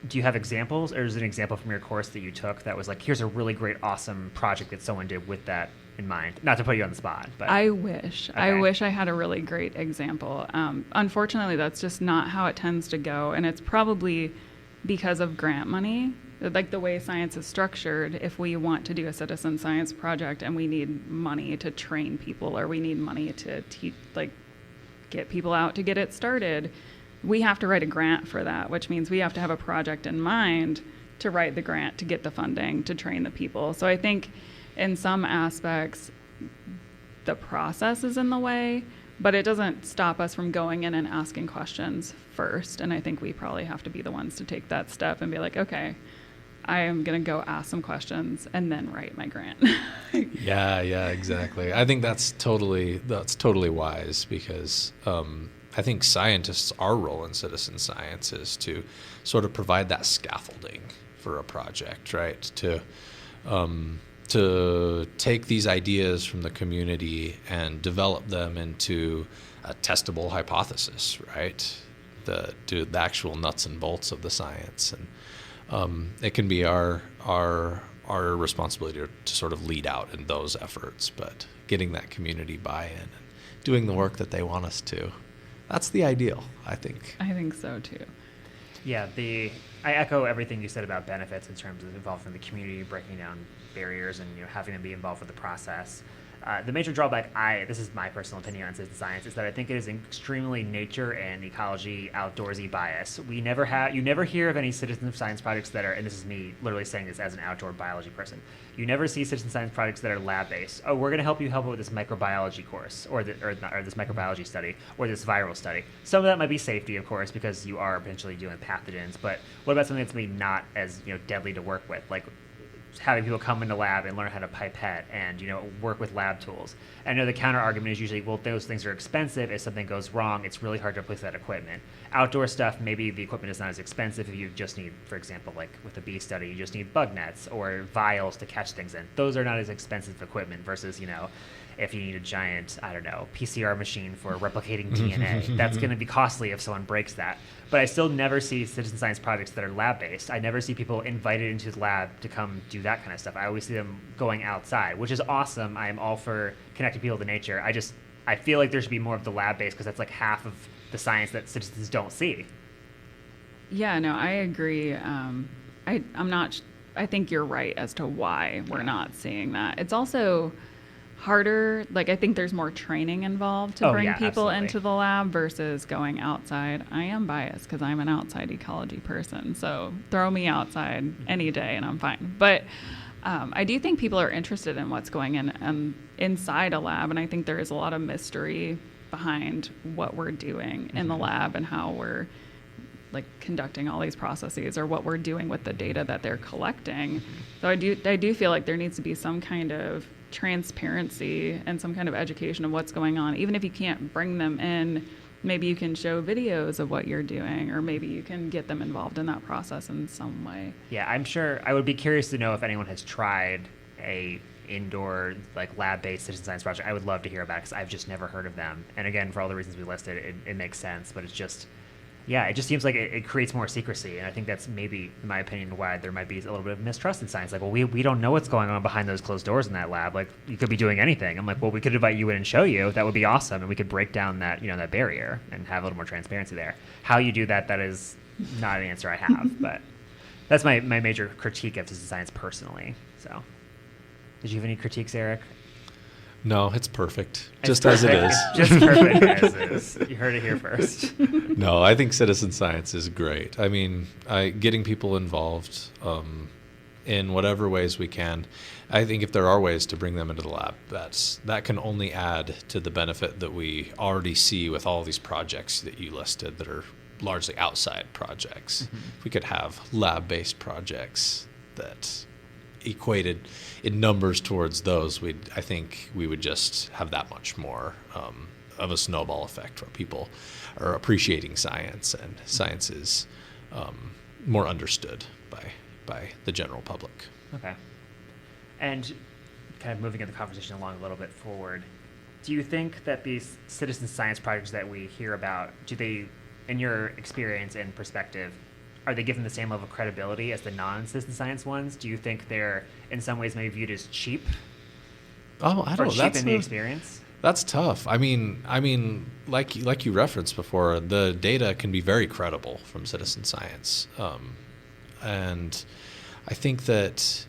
Speaker 4: do you have examples, or is it an example from your course that you took that was like, here's a really great, awesome project that someone did with that in mind? Not to put you on the spot, but
Speaker 5: I wish.
Speaker 4: Okay.
Speaker 5: I wish I had a really great example. Unfortunately, that's just not how it tends to go, and it's probably because of grant money. Like the way science is structured, if we want to do a citizen science project and we need money to train people, or we need money to teach, like get people out to get it started, we have to write a grant for that, which means we have to have a project in mind to write the grant to get the funding to train the people. So I think in some aspects, the process is in the way, but it doesn't stop us from going in and asking questions first. And I think we probably have to be the ones to take that step and be like, okay, I am going to go ask some questions and then write my grant.
Speaker 1: Yeah, exactly. I think that's totally wise, because I think scientists, our role in citizen science is to sort of provide that scaffolding for a project, right? To take these ideas from the community and develop them into a testable hypothesis, right? The actual nuts and bolts of the science. And it can be our responsibility to sort of lead out in those efforts, but getting that community buy-in and doing the work that they want us to, that's the ideal, I think.
Speaker 5: I think so too.
Speaker 4: Yeah, I echo everything you said about benefits in terms of involving the community, breaking down barriers, and having them be involved with the process. The major drawback, this is my personal opinion on citizen science, is that I think it is extremely nature and ecology outdoorsy bias. You never hear of any citizen science projects that are, and this is me literally saying this as an outdoor biology person, you never see citizen science projects that are lab-based. Oh, we're going to help you with this microbiology course, or this microbiology study, or this viral study. Some of that might be safety, of course, because you are potentially doing pathogens, but what about something that's maybe not as deadly to work with, like having people come into lab and learn how to pipette and work with lab tools. I know the counter argument is usually, well, those things are expensive. If something goes wrong, it's really hard to replace that equipment. Outdoor stuff, maybe the equipment is not as expensive. If you just need, for example, like with the bee study, you just need bug nets or vials to catch things in. Those are not as expensive equipment versus if you need a giant, PCR machine for replicating DNA, that's going to be costly if someone breaks that. But I still never see citizen science projects that are lab-based. I never see people invited into the lab to come do that kind of stuff. I always see them going outside, which is awesome. I am all for connecting people to nature. I feel like there should be more of the lab-based, because that's like half of the science that citizens don't see.
Speaker 5: Yeah, no, I agree. I think you're right as to why we're not seeing that. It's also harder. Like, I think there's more training involved to bring people
Speaker 4: absolutely.
Speaker 5: into the lab versus going outside. I am biased because I'm an outside ecology person, so throw me outside any day and I'm fine. But I do think people are interested in what's going in inside a lab, and I think there is a lot of mystery behind what we're doing in the lab and how we're like conducting all these processes, or what we're doing with the data that they're collecting. So I do feel like there needs to be some kind of transparency and some kind of education of what's going on. Even if you can't bring them in, maybe you can show videos of what you're doing, or maybe you can get them involved in that process in some way.
Speaker 4: Yeah, I'm sure. I would be curious to know if anyone has tried a indoor, like lab-based citizen science project. I would love to hear about it, because I've just never heard of them. And again, for all the reasons we listed, it makes sense, but it's just, it just seems like it creates more secrecy. And I think that's maybe, in my opinion, why there might be a little bit of mistrust in science. Like, well, we don't know what's going on behind those closed doors in that lab. Like, you could be doing anything. I'm like, well, we could invite you in and show you. That would be awesome. And we could break down that, that barrier and have a little more transparency there. How you do that is not an answer I have. But that's my major critique of citizen science personally. So, did you have any critiques, Eric?
Speaker 1: No, it's perfect.
Speaker 4: It's
Speaker 1: just as it
Speaker 4: perfect.
Speaker 1: is.
Speaker 4: It's just perfect as it is. You heard it here first.
Speaker 1: No, I think citizen science is great. I mean, getting people involved in whatever ways we can. I think if there are ways to bring them into the lab, that can only add to the benefit that we already see with all these projects that you listed that are largely outside projects. Mm-hmm. If we could have lab-based projects that equated in numbers towards those, I think we would just have that much more of a snowball effect where people are appreciating science, and science is more understood by the general public.
Speaker 4: Okay. And kind of moving the conversation along a little bit forward, do you think that these citizen science projects that we hear about, do they, in your experience and perspective, are they given the same level of credibility as the non-citizen science ones? Do you think they're in some ways maybe viewed as cheap?
Speaker 1: Oh, I don't know.
Speaker 4: Cheap in the experience?
Speaker 1: That's tough. I mean, like you referenced before, the data can be very credible from citizen science, and I think that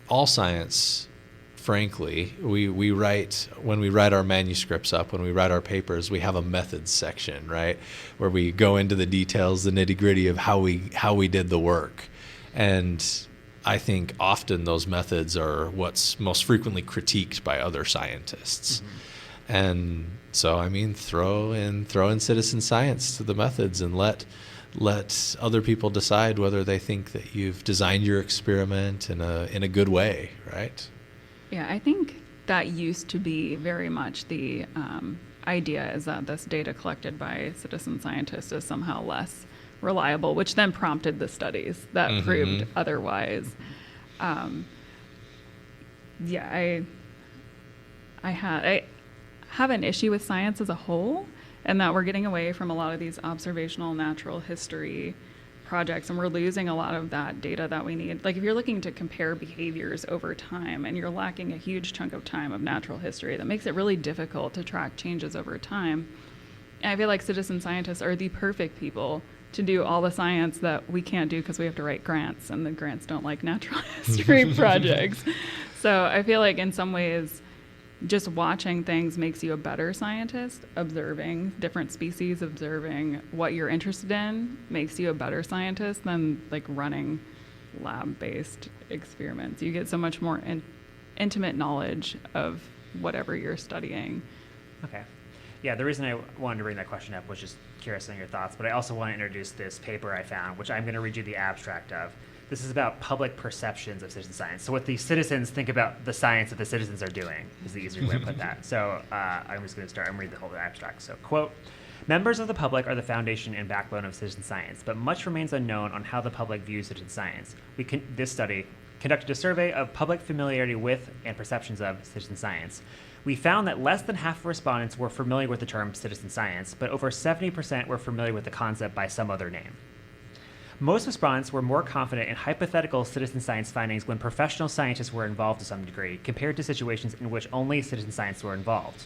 Speaker 1: all science, frankly, we write, when we write our manuscripts up, when we write our papers, we have a methods section, right, where we go into the details, the nitty-gritty of how we did the work, and I think often those methods are what's most frequently critiqued by other scientists. Mm-hmm. And so, I mean, throw in citizen science to the methods and let other people decide whether they think that you've designed your experiment in a good way, right?
Speaker 5: Yeah, I think that used to be very much the idea, is that this data collected by citizen scientists is somehow less reliable, which then prompted the studies that mm-hmm. proved otherwise. I have an issue with science as a whole, and that we're getting away from a lot of these observational natural history projects, and we're losing a lot of that data that we need. Like if you're looking to compare behaviors over time and you're lacking a huge chunk of time of natural history, that makes it really difficult to track changes over time. And I feel like citizen scientists are the perfect people to do all the science that we can't do because we have to write grants, and the grants don't like natural history projects. So I feel like in some ways, just watching things makes you a better scientist. Observing different species, observing what you're interested in makes you a better scientist than like running lab-based experiments. You get so much more intimate knowledge of whatever you're studying.
Speaker 4: Okay. Yeah, the reason I wanted to bring that question up was just curious on your thoughts, but I also want to introduce this paper I found, which I'm going to read you the abstract of. This is about public perceptions of citizen science. So what the citizens think about the science that the citizens are doing is the easier way to put that. So I'm just going to start. I'm reading the whole abstract. So, quote, members of the public are the foundation and backbone of citizen science, but much remains unknown on how the public views citizen science. This study conducted a survey of public familiarity with and perceptions of citizen science. We found that less than half of respondents were familiar with the term citizen science, but over 70% were familiar with the concept by some other name. Most respondents were more confident in hypothetical citizen science findings when professional scientists were involved to some degree, compared to situations in which only citizen scientists were involved.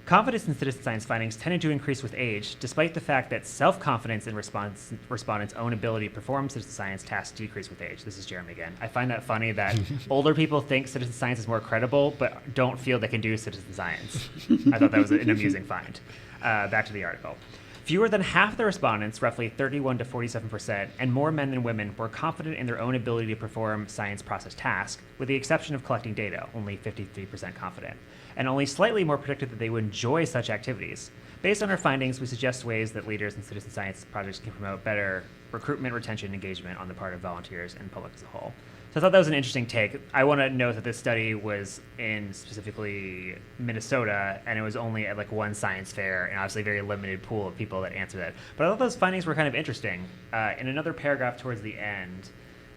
Speaker 4: Confidence in citizen science findings tended to increase with age, despite the fact that self-confidence in respondents' own ability to perform citizen science tasks decreased with age. This is Jeremy again. I find that funny that older people think citizen science is more credible, but don't feel they can do citizen science. I thought that was an amusing find. Back to the article. Fewer than half the respondents, roughly 31 to 47%, and more men than women were confident in their own ability to perform science process tasks, with the exception of collecting data, only 53% confident, and only slightly more predicted that they would enjoy such activities. Based on our findings, we suggest ways that leaders in citizen science projects can promote better recruitment, retention, and engagement on the part of volunteers and public as a whole. So I thought that was an interesting take. I want to note that this study was in specifically Minnesota, and it was only at like one science fair, and obviously a very limited pool of people that answered it. But I thought those findings were kind of interesting. In another paragraph towards the end,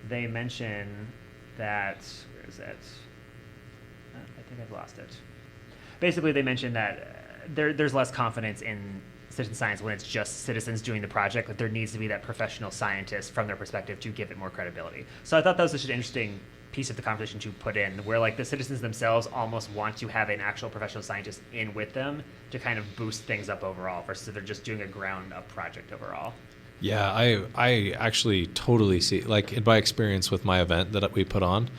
Speaker 4: they mention that, where is it? I think I've lost it. Basically, they mention that there's less confidence in citizen science when it's just citizens doing the project, that there needs to be that professional scientist from their perspective to give it more credibility. So I thought that was such an interesting piece of the conversation to put in, where like the citizens themselves almost want to have an actual professional scientist in with them to kind of boost things up overall, versus if they're just doing a ground up project overall.
Speaker 1: Yeah, I actually totally see, like in my experience with my event that we put on,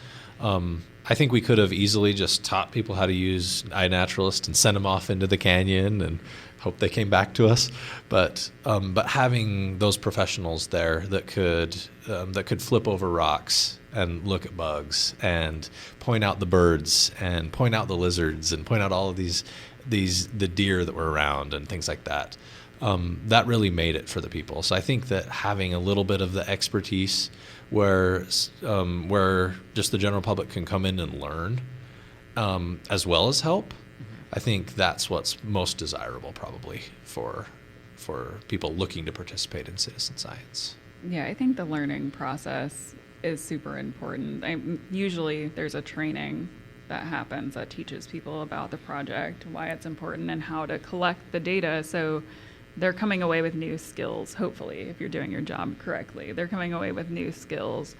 Speaker 1: I think we could have easily just taught people how to use iNaturalist and sent them off into the canyon and hope they came back to us. But having those professionals there that could flip over rocks and look at bugs and point out the birds and point out the lizards and point out all of the deer that were around and things like that, that really made it for the people. So I think that having a little bit of the expertise where just the general public can come in and learn, as well as help, I think that's what's most desirable probably for people looking to participate in citizen science.
Speaker 5: Yeah, I think the learning process is super important. Usually there's a training that happens that teaches people about the project, why it's important, and how to collect the data. So they're coming away with new skills, hopefully, if you're doing your job correctly. They're coming away with new skills,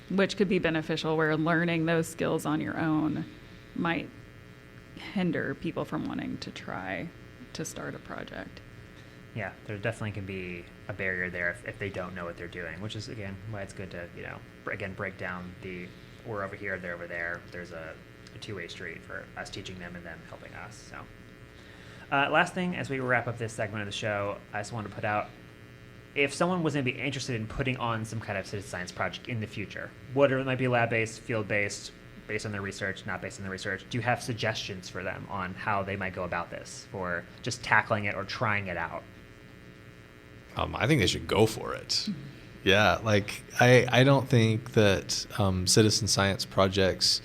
Speaker 5: which could be beneficial, where learning those skills on your own might hinder people from wanting to try to start a project.
Speaker 4: Yeah, there definitely can be a barrier there if they don't know what they're doing, which is, again, why it's good to, again, break down we're over here, they're over there. There's a two-way street for us teaching them and them helping us. So, last thing, as we wrap up this segment of the show, I just want to put out, if someone was going to be interested in putting on some kind of citizen science project in the future, whatever it might be, lab-based, field-based, based on their research, not based on their research, do you have suggestions for them on how they might go about this, for just tackling it or trying it out?
Speaker 1: I think they should go for it. Yeah, like I don't think that citizen science projects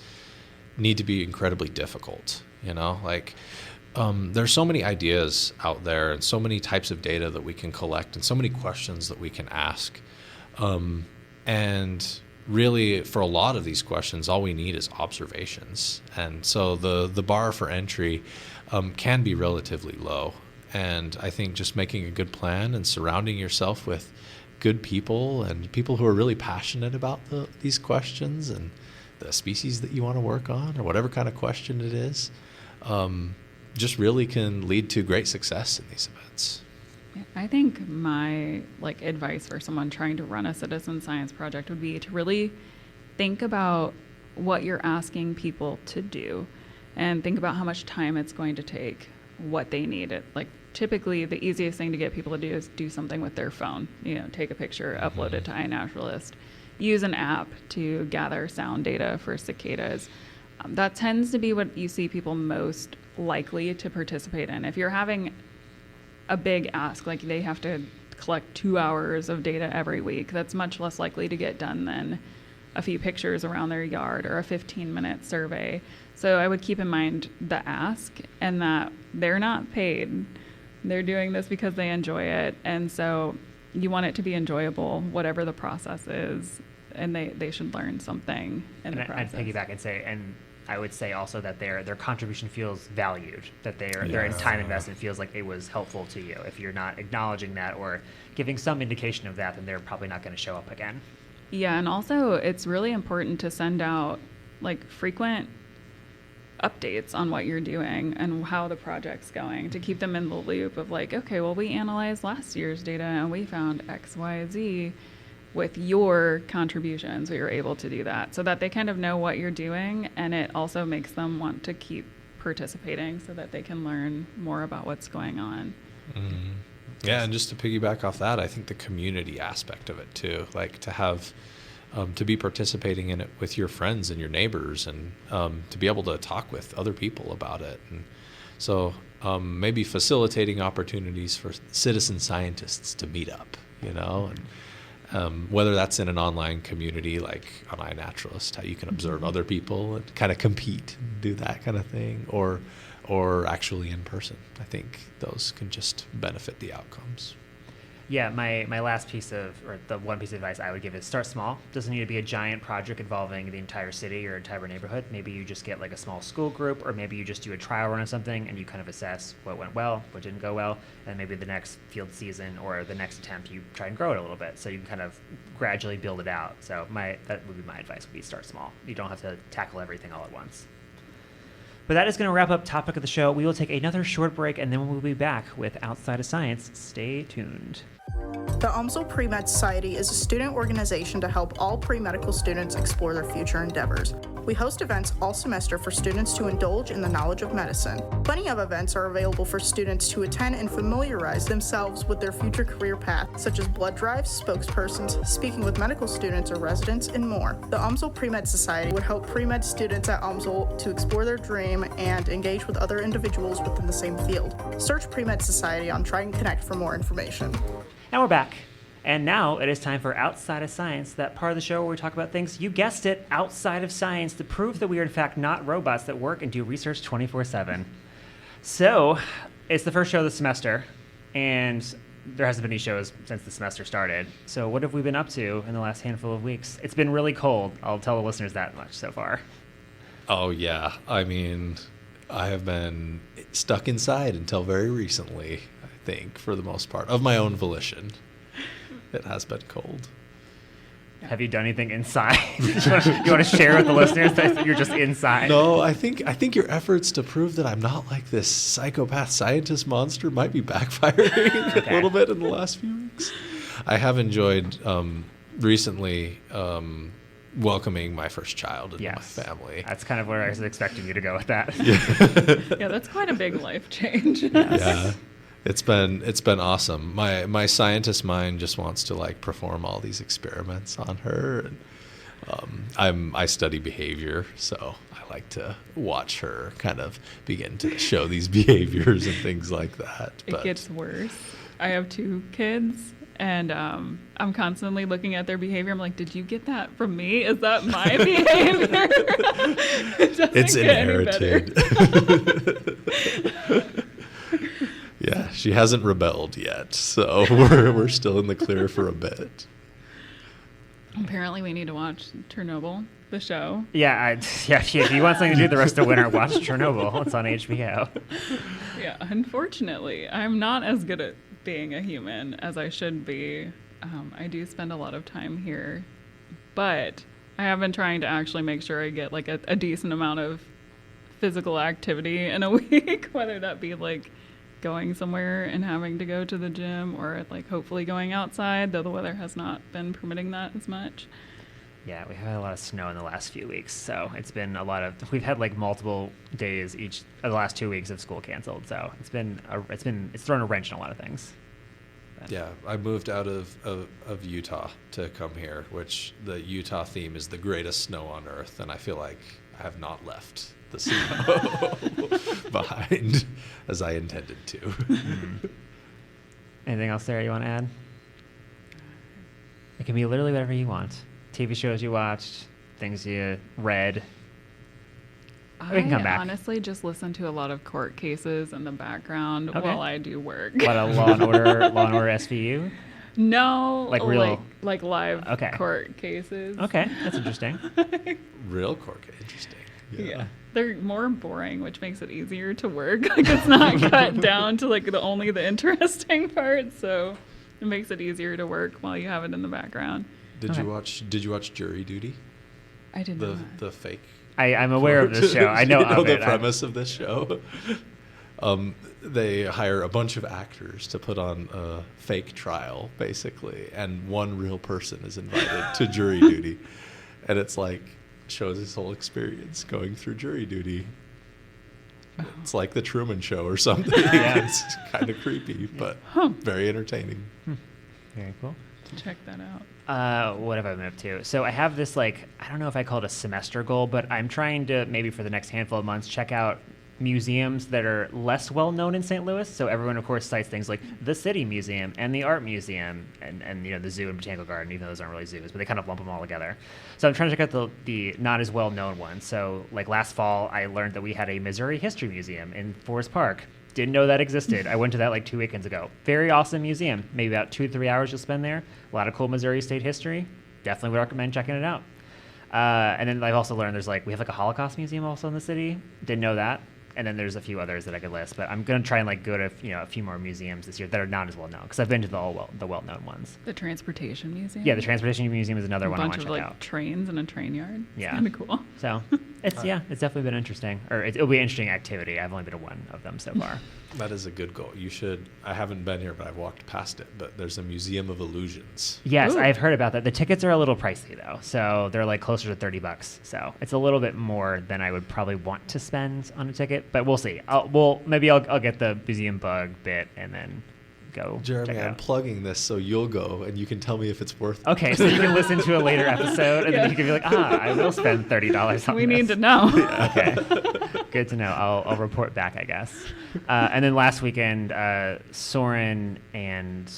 Speaker 1: need to be incredibly difficult. There's so many ideas out there and so many types of data that we can collect and so many questions that we can ask. And really, for a lot of these questions, all we need is observations. And so the bar for entry can be relatively low. And I think just making a good plan and surrounding yourself with good people and people who are really passionate about these questions and the species that you want to work on, or whatever kind of question it is, just really can lead to great success in these events.
Speaker 5: Yeah, I think my advice for someone trying to run a citizen science project would be to really think about what you're asking people to do and think about how much time it's going to take, what they need. Typically, the easiest thing to get people to do is do something with their phone. Take a picture, upload it to iNaturalist, use an app to gather sound data for cicadas. That tends to be what you see people most likely to participate in. If you're having a big ask, like they have to collect 2 hours of data every week, that's much less likely to get done than a few pictures around their yard or a 15-minute survey. So I would keep in mind the ask and that they're not paid. They're doing this because they enjoy it. And so you want it to be enjoyable, whatever the process is, and they should learn something in the process.
Speaker 4: I'd piggyback and say, and I would say also that their contribution feels valued, that their time investment feels like it was helpful to you. If you're not acknowledging that or giving some indication of that, then they're probably not going to show up again.
Speaker 5: Yeah, and also it's really important to send out frequent updates on what you're doing and how the project's going, to keep them in the loop of okay, well, we analyzed last year's data and we found X, Y, Z. With your contributions, we were able to do that, so that they kind of know what you're doing, and it also makes them want to keep participating so that they can learn more about what's going on.
Speaker 1: Mm-hmm. Yeah, and just to piggyback off that, I think the community aspect of it too, to have to be participating in it with your friends and your neighbors, and to be able to talk with other people about it. And so maybe facilitating opportunities for citizen scientists to meet up, and whether that's in an online community like on iNaturalist, how you can observe other people and kind of compete and do that kind of thing, or actually in person. I think those can just benefit the outcomes.
Speaker 4: Yeah, my last the one piece of advice I would give is start small. Doesn't need to be a giant project involving the entire city or entire neighborhood. Maybe you just get a small school group, or maybe you just do a trial run of something and you kind of assess what went well, what didn't go well, and maybe the next field season or the next attempt you try and grow it a little bit, so you can kind of gradually build it out. So that would be my advice, would be start small. You don't have to tackle everything all at once. But that is going to wrap up topic of the show. We will take another short break, and then we'll be back with Outside of Science. Stay tuned.
Speaker 6: The UMSL Pre-Med Society is a student organization to help all pre-medical students explore their future endeavors. We host events all semester for students to indulge in the knowledge of medicine. Plenty of events are available for students to attend and familiarize themselves with their future career path, such as blood drives, spokespersons, speaking with medical students or residents, and more. The UMSL Pre-Med Society would help pre-med students at UMSL to explore their dream and engage with other individuals within the same field. Search Pre-Med Society on Try and Connect for more information.
Speaker 4: And we're back. And now it is time for Outside of Science, that part of the show where we talk about things, you guessed it, outside of science, to prove that we are in fact not robots that work and do research 24/7. So it's the first show of the semester, and there hasn't been any shows since the semester started. So what have we been up to in the last handful of weeks? It's been really cold. I'll tell the listeners that much so far.
Speaker 1: Oh, yeah. I mean, I have been stuck inside until very recently. I think, for the most part, of my own volition. It has been cold.
Speaker 4: Have you done anything inside? you want to share with the listeners that you're just inside?
Speaker 1: No, I think your efforts to prove that I'm not like this psychopath scientist monster might be backfiring a little bit in the last few weeks. I have enjoyed recently welcoming my first child into my family.
Speaker 4: That's kind of where I was expecting you to go with that.
Speaker 5: Yeah, that's quite a big life change.
Speaker 1: Yeah. It's been awesome. My scientist mind just wants to like perform all these experiments on her, and I study behavior, so I like to watch her kind of begin to show these behaviors and things like that.
Speaker 5: It gets worse. I have 2 kids, and I'm constantly looking at their behavior. I'm like, did you get that from me? Is that my behavior?
Speaker 1: It's inherited. Yeah, she hasn't rebelled yet, so we're still in the clear for a bit.
Speaker 5: Apparently, we need to watch Chernobyl, the show.
Speaker 4: Yeah, if you want something to do the rest of the winter, watch Chernobyl. It's on HBO.
Speaker 5: Yeah, unfortunately, I'm not as good at being a human as I should be. I do spend a lot of time here, but I have been trying to actually make sure I get like a decent amount of physical activity in a week, whether that be like going somewhere and having to go to the gym or like hopefully going outside, though the weather has not been permitting that as much.
Speaker 4: Yeah, we had a lot of snow in the last few weeks, so it's been we've had like multiple days each of the last 2 weeks of school canceled, so it's thrown a wrench in a lot of things. But.
Speaker 1: Yeah, I moved out of Utah to come here, which the Utah theme is the greatest snow on earth, and I feel like I have not left the snow behind as I intended to.
Speaker 4: Anything else there you want to add? It can be literally whatever you want. TV shows you watched, things you read. We can come back.
Speaker 5: I honestly just listen to a lot of court cases in the background while I do work.
Speaker 4: What, a Law and Order SVU?
Speaker 5: No,
Speaker 4: like real,
Speaker 5: like live court cases.
Speaker 4: Okay, that's interesting.
Speaker 1: Real court case, interesting.
Speaker 5: Yeah. They're more boring, which makes it easier to work. Like it's not cut down to like only the interesting parts, so it makes it easier to work while you have it in the background.
Speaker 1: Did you watch Jury Duty?
Speaker 5: I did not.
Speaker 1: The fake.
Speaker 4: I'm aware of this show. I know of
Speaker 1: the premise of this show. They hire a bunch of actors to put on a fake trial, basically, and one real person is invited to jury duty, and it's like shows his whole experience going through jury duty. It's like the Truman Show or something.
Speaker 4: Yeah.
Speaker 1: It's kind of creepy, but very entertaining.
Speaker 4: Very cool.
Speaker 5: Check that out.
Speaker 4: What have I been up to? So I have this, I don't know if I call it a semester goal, but I'm trying to maybe for the next handful of months check out museums that are less well known in St. Louis. So everyone, of course, cites things like the City Museum and the Art Museum and the Zoo and Botanical Garden, even though those aren't really zoos, but they kind of lump them all together. So I'm trying to check out the not as well known ones. So last fall, I learned that we had a Missouri History Museum in Forest Park. Didn't know that existed. I went to that 2 weekends ago. Very awesome museum. Maybe about 2 to 3 hours you'll spend there. A lot of cool Missouri State history. Definitely would recommend checking it out. And then I've also learned there's we have a Holocaust museum also in the city. Didn't know that. And then there's a few others that I could list, but I'm gonna try and go to a few more museums this year that are not as well known because I've been to the well known ones.
Speaker 5: The Transportation Museum.
Speaker 4: Yeah, the Transportation Museum is another one I want to check out.
Speaker 5: A bunch of trains in a train yard.
Speaker 4: Yeah,
Speaker 5: kind of cool.
Speaker 4: So it's definitely been interesting, or it'll be an interesting activity. I've only been to one of them so far.
Speaker 1: That is a good goal. You should. I haven't been here, but I've walked past it. But there's a Museum of Illusions.
Speaker 4: Yes, I've heard about that. The tickets are a little pricey though, so they're closer to $30. So it's a little bit more than I would probably want to spend on a ticket. But we'll see. Maybe I'll get the museum bug bit and then go.
Speaker 1: Jeremy,
Speaker 4: check it out.
Speaker 1: I'm plugging this so you'll go and you can tell me if it's worth it.
Speaker 4: Okay, so you can listen to a later episode and then you can be like, I will spend $30 on
Speaker 5: We
Speaker 4: this.
Speaker 5: need to know.
Speaker 4: Okay, good to know. I'll report back, I guess. And then last weekend, Soren and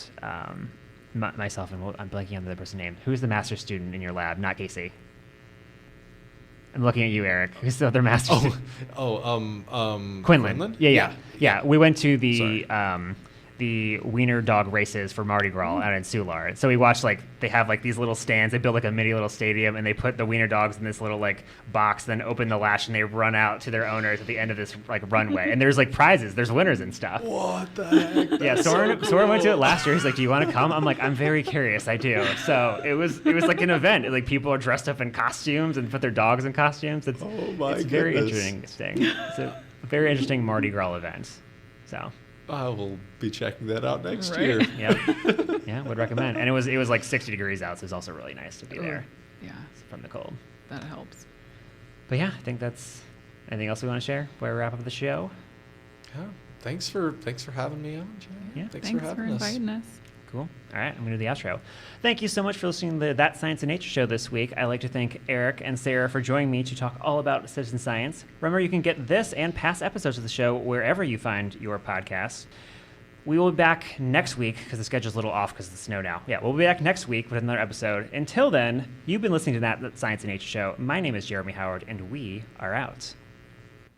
Speaker 4: myself, and I'm blanking on the other person's name. Who's the master student in your lab? Not Casey. I'm looking at you, Eric. Who's the other master student?
Speaker 1: Quinlan.
Speaker 4: Quinlan. Yeah. We went to the the wiener dog races for Mardi Gras out in Soulard. So we watched, like, they have like these little stands. They build like a mini little stadium, and they put the wiener dogs in this little like box, then open the latch, and they run out to their owners at the end of this like runway. And there's like prizes, there's winners and stuff.
Speaker 1: What the heck?
Speaker 4: Yeah, Soren went to it last year. He's like, "Do you want to come?" I'm like, "I'm very curious. I do." So it was like an event. Like, people are dressed up in costumes and put their dogs in costumes. It's very interesting. It's a very interesting Mardi Gras event. So
Speaker 1: I will be checking that out next
Speaker 5: Right.
Speaker 1: year.
Speaker 4: yeah, would recommend. And it was like 60 degrees out, so it was also really nice to be there
Speaker 5: Yeah,
Speaker 4: from the cold.
Speaker 5: that helps.
Speaker 4: But yeah, I think that's anything else we want to share before we wrap up the show.
Speaker 1: Yeah. Thanks for having me on, Jay.
Speaker 4: Yeah.
Speaker 5: Thanks
Speaker 1: for
Speaker 5: for
Speaker 1: having us.
Speaker 5: inviting us.
Speaker 4: Cool. All right, I'm going to do the outro. Thank you so much for listening to That Science and Nature show this week. I'd like to thank Eric and Sarah for joining me to talk all about citizen science. Remember, you can get this and past episodes of the show wherever you find your podcasts. We will be back next week, because the schedule's a little off because of the snow now. Yeah, we'll be back next week with another episode. Until then, you've been listening to That Science and Nature show. My name is Jeremy Howard, and we are out.